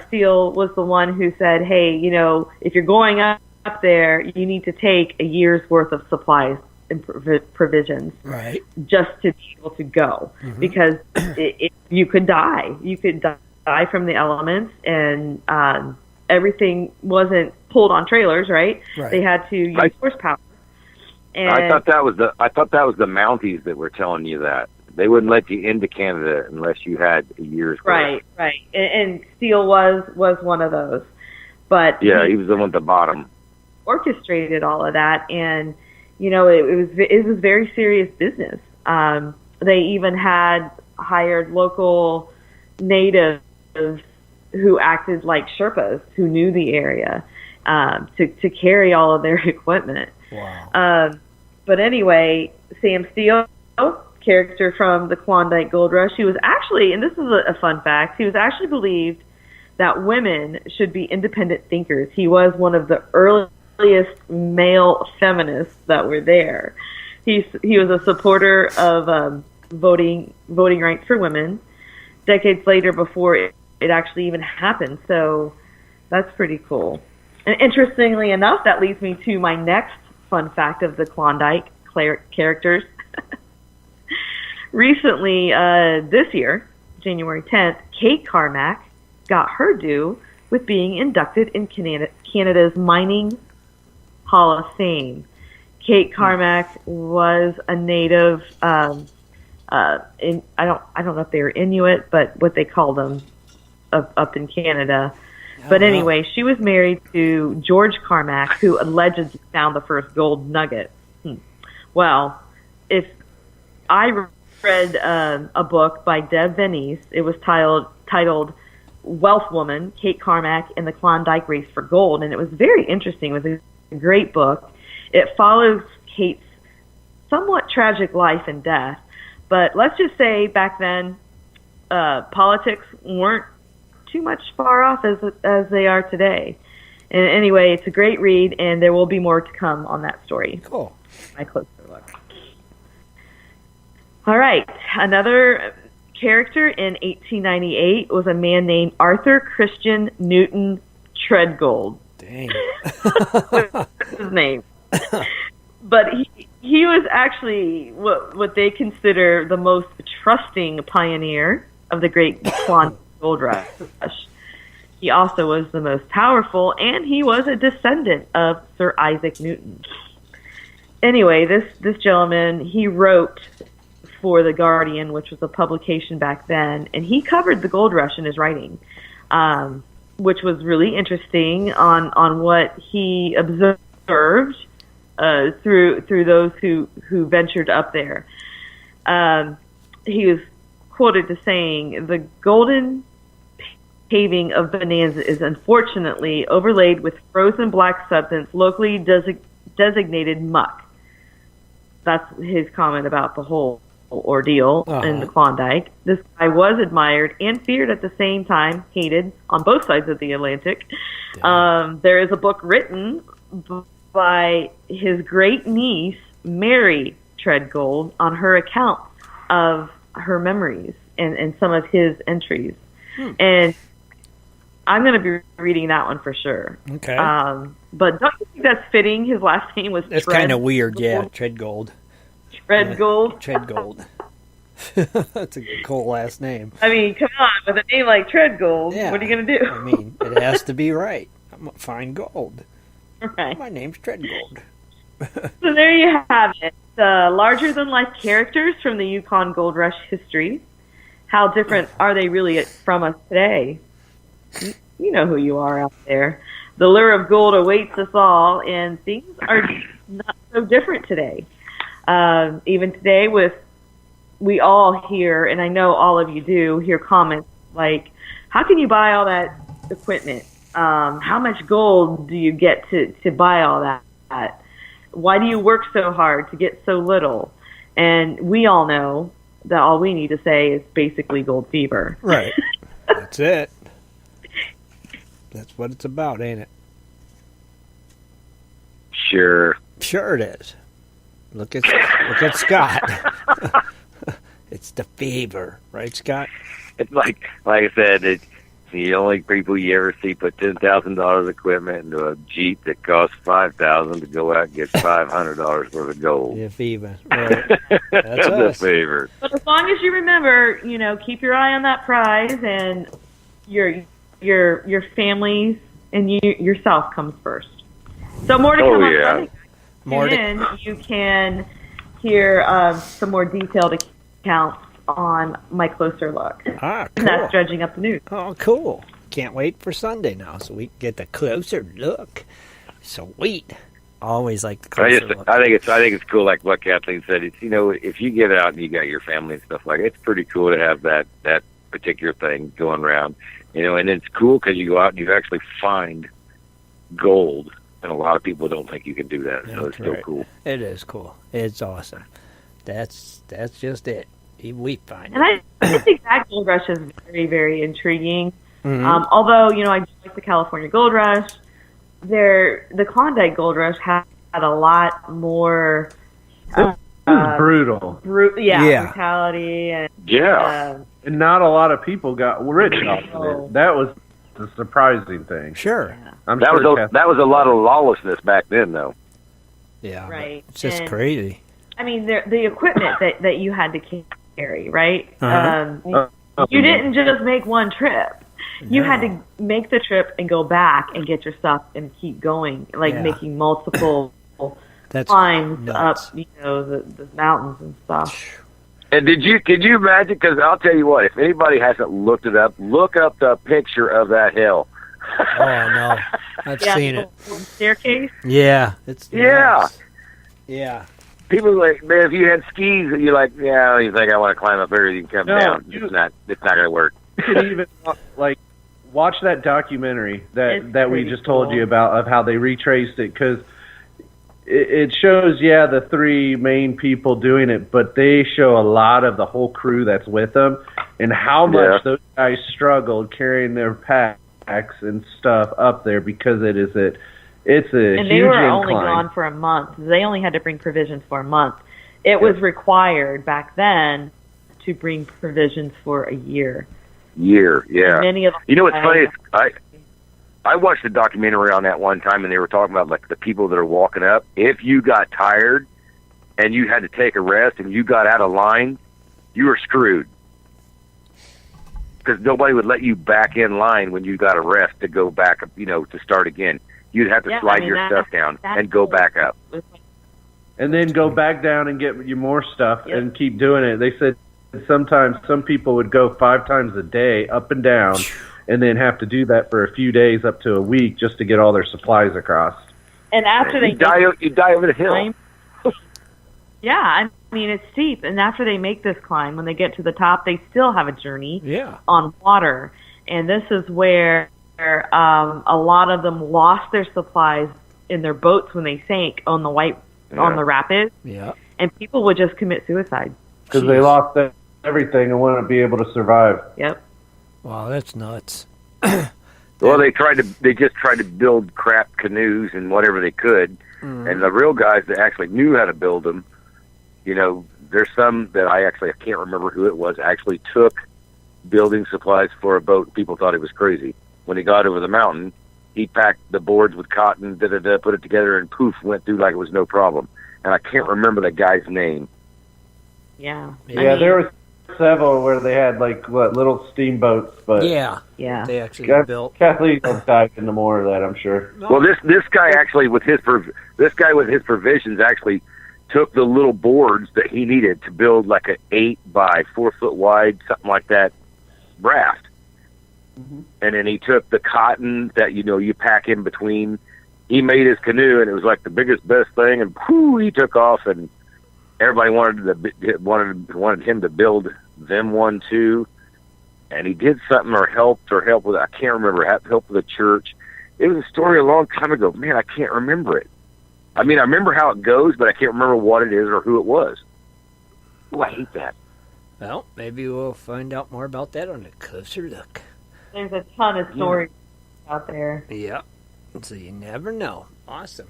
Steele, was the one who said, hey, if you're going up there, you need to take a year's worth of supplies and provisions, right, just to be able to go, because you could die. You could die from the elements, and everything wasn't pulled on trailers, right? They had to use horsepower. And I thought that was the Mounties that were telling you that. They wouldn't let you into Canada unless you had a year's worth. Right. And Steele was one of those. But yeah, he was the one at the bottom. Orchestrated all of that, and it was very serious business. They even had hired local natives who acted like Sherpas, who knew the area, to carry all of their equipment. Wow. But anyway, Sam Steele, character from the Klondike Gold Rush, he was actually, and this is a fun fact, he was actually believed that women should be independent thinkers. He was one of the earliest male feminists that were there. He was a supporter of voting rights for women decades later, before it actually even happened. So that's pretty cool. And interestingly enough, that leads me to my next fun fact of the Klondike characters. Recently, this year, January 10th, Kate Carmack got her due with being inducted in Canada's Mining Hall of Fame. Kate Carmack was a native, I don't know if they were Inuit, but what they called them up in Canada. But anyway, she was married to George Carmack, who allegedly found the first gold nugget. Well, if I read a book by Deb Venice, it was titled Wealth Woman, Kate Carmack and the Klondike Race for Gold, and it was very interesting. It was a great book. It follows Kate's somewhat tragic life and death, but let's just say back then politics weren't too much far off as they are today. And anyway, it's a great read, and there will be more to come on that story. Cool. My closer look. All right, another character in 1898 was a man named Arthur Christian Newton Treadgold. Dang. What's his name? But he was actually what they consider the most trusting pioneer of the Great Klondike Gold Rush. He also was the most powerful, and he was a descendant of Sir Isaac Newton. Anyway, this gentleman, he wrote for The Guardian, which was a publication back then, and he covered the gold rush in his writing, which was really interesting on what he observed through those who ventured up there. He was quoted as saying, "The golden paving of Bonanza is unfortunately overlaid with frozen black substance locally designated muck." That's his comment about the whole ordeal in the Klondike. This guy was admired and feared at the same time, hated on both sides of the Atlantic. There is a book written by his great niece, Mary Treadgold, on her account of her memories and some of his entries. And I'm going to be reading that one for sure. Okay. But don't you think that's fitting? His last name was That's kind of weird, yeah. Treadgold. Treadgold. Treadgold. That's a cool last name. I mean, come on, with a name like Treadgold, Yeah. what are you going to do? I mean, it has to be right. I'm going to find gold. Right. My name's Treadgold. So there you have it. The larger-than-life characters from the Yukon Gold Rush history. How different are they really from us today? You know who you are out there. The lure of gold awaits us all, and things are not so different today. Even today, we all hear, and I know all of you do, hear comments like, how can you buy all that equipment? How much gold do you get to buy all that? Why do you work so hard to get so little? And we all know that all we need to say is basically gold fever. Right. That's it. That's what it's about, ain't it? Sure. Sure it is. Look at Scott. It's the fever, right, Scott? It's like I said, it's the only people you ever see put $10,000 equipment into a Jeep that costs $5,000 to go out and get $500 worth of gold. The fever. Right. That's The us. fever. But as long as you remember, keep your eye on that prize, and your families and yourself comes first. So more to come on Sunday. Then you can hear some more detailed accounts on my closer look. Ah, cool. And that's dredging up the news. Oh, cool. Can't wait for Sunday now so we can get the closer look. Sweet. Always like the closer look. I think it's cool, like what Kathleen said. It's, if you get out and you got your family and stuff like it, it's pretty cool to have that particular thing going around. And it's cool because you go out and you actually find gold. And a lot of people don't think you can do that, so it's still cool. It is cool. It's awesome. That's just it. We find and it. I think that gold rush is very, very intriguing. Mm-hmm. Although, I do like the California Gold Rush. The Klondike Gold Rush had a lot more it was brutal. brutality. And, and not a lot of people got rich off of it. That was the surprising thing. Sure. Yeah. That was a lot of lawlessness back then, though. Yeah. Right. It's just crazy. I mean, the equipment that you had to carry, right? Uh-huh. You didn't just make one trip. You had to make the trip and go back and get your stuff and keep going, making multiple climbs up, the mountains and stuff. And could you imagine? Because I'll tell you what, if anybody hasn't looked it up, look up the picture of that hill. Oh, no. I've seen it. Staircase? Yeah. It's nice. Yeah. People are like, man, if you had skis, you're like, yeah, you think I want to climb up here, you can come down. It's not going to work. You can even, watch that documentary that we just told you about of how they retraced it, because it shows, the three main people doing it, but they show a lot of the whole crew that's with them and how much those guys struggled carrying their packs and stuff up there, because it's a huge incline. And they were only gone for a month. They only had to bring provisions for a month. It was required back then to bring provisions for a year. Yeah. Many of them. You know what's funny is I watched a documentary on that one time, and they were talking about the people that are walking up. If you got tired and you had to take a rest and you got out of line, you were screwed, because nobody would let you back in line when you got a rest to go back, to start again. You'd have to slide your stuff down and go back up. And then go back down and get you more stuff and keep doing it. They said sometimes some people would go 5 times a day up and down and then have to do that for a few days up to a week just to get all their supplies across. And after you die over the hill. Yeah, I mean, it's steep. And after they make this climb, when they get to the top, they still have a journey on water. And this is where a lot of them lost their supplies in their boats when they sank on the rapids. Yeah. And people would just commit suicide. Because they lost everything and wouldn't be able to survive. Yep. Wow, that's nuts. Well, they just tried to build crap canoes and whatever they could. And the real guys that actually knew how to build them, there's some that I can't remember who it was, actually took building supplies for a boat. People thought he was crazy. When he got over the mountain, he packed the boards with cotton, put it together, and poof, went through like it was no problem. And I can't remember the guy's name. Yeah. Yeah, there was several where they had little steamboats, but Yeah. They actually built. Kathleen will dive into more of that, I'm sure. Well, this guy actually with his provisions actually took the little boards that he needed to build like an 8 by 4 foot wide, something like that, raft. Mm-hmm. And then he took the cotton that you pack in between. He made his canoe, and it was like the biggest, best thing. And whoo, he took off, and everybody wanted him to build them one too. And he did something or helped with, I can't remember, help with a church. It was a story a long time ago. Man, I can't remember it. I mean, I remember how it goes, but I can't remember what it is or who it was. Oh, I hate that. Well, maybe we'll find out more about that on a closer look. There's a ton of stories out there. Yeah. So you never know. Awesome.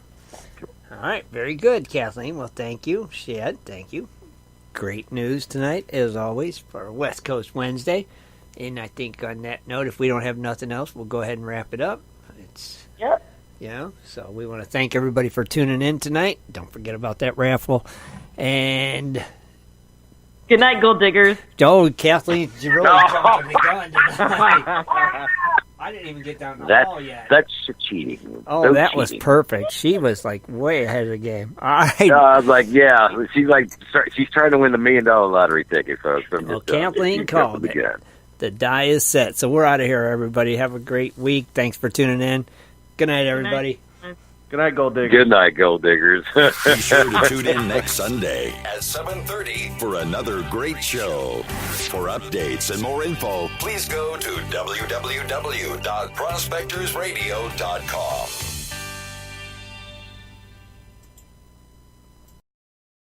All right. Very good, Kathleen. Well, thank you. Shad, thank you. Great news tonight, as always, for West Coast Wednesday. And I think on that note, if we don't have nothing else, we'll go ahead and wrap it up. Yep. So we want to thank everybody for tuning in tonight. Don't forget about that raffle. And good night, gold diggers. Oh, Kathleen, you really jumped the gun tonight. I didn't even get down the hall yet. That's cheating. Oh, so that cheating. Was perfect. She was way ahead of the game. All right. I was like, yeah. She's trying to win the $1 million lottery ticket. So Kathleen called it. The die is set. So we're out of here, everybody. Have a great week. Thanks for tuning in. Good night, everybody. Good night, Gold Diggers. Good night, Gold Diggers. Be sure to tune in next Sunday at 7:30 for another great show. For updates and more info, please go to www.prospectorsradio.com.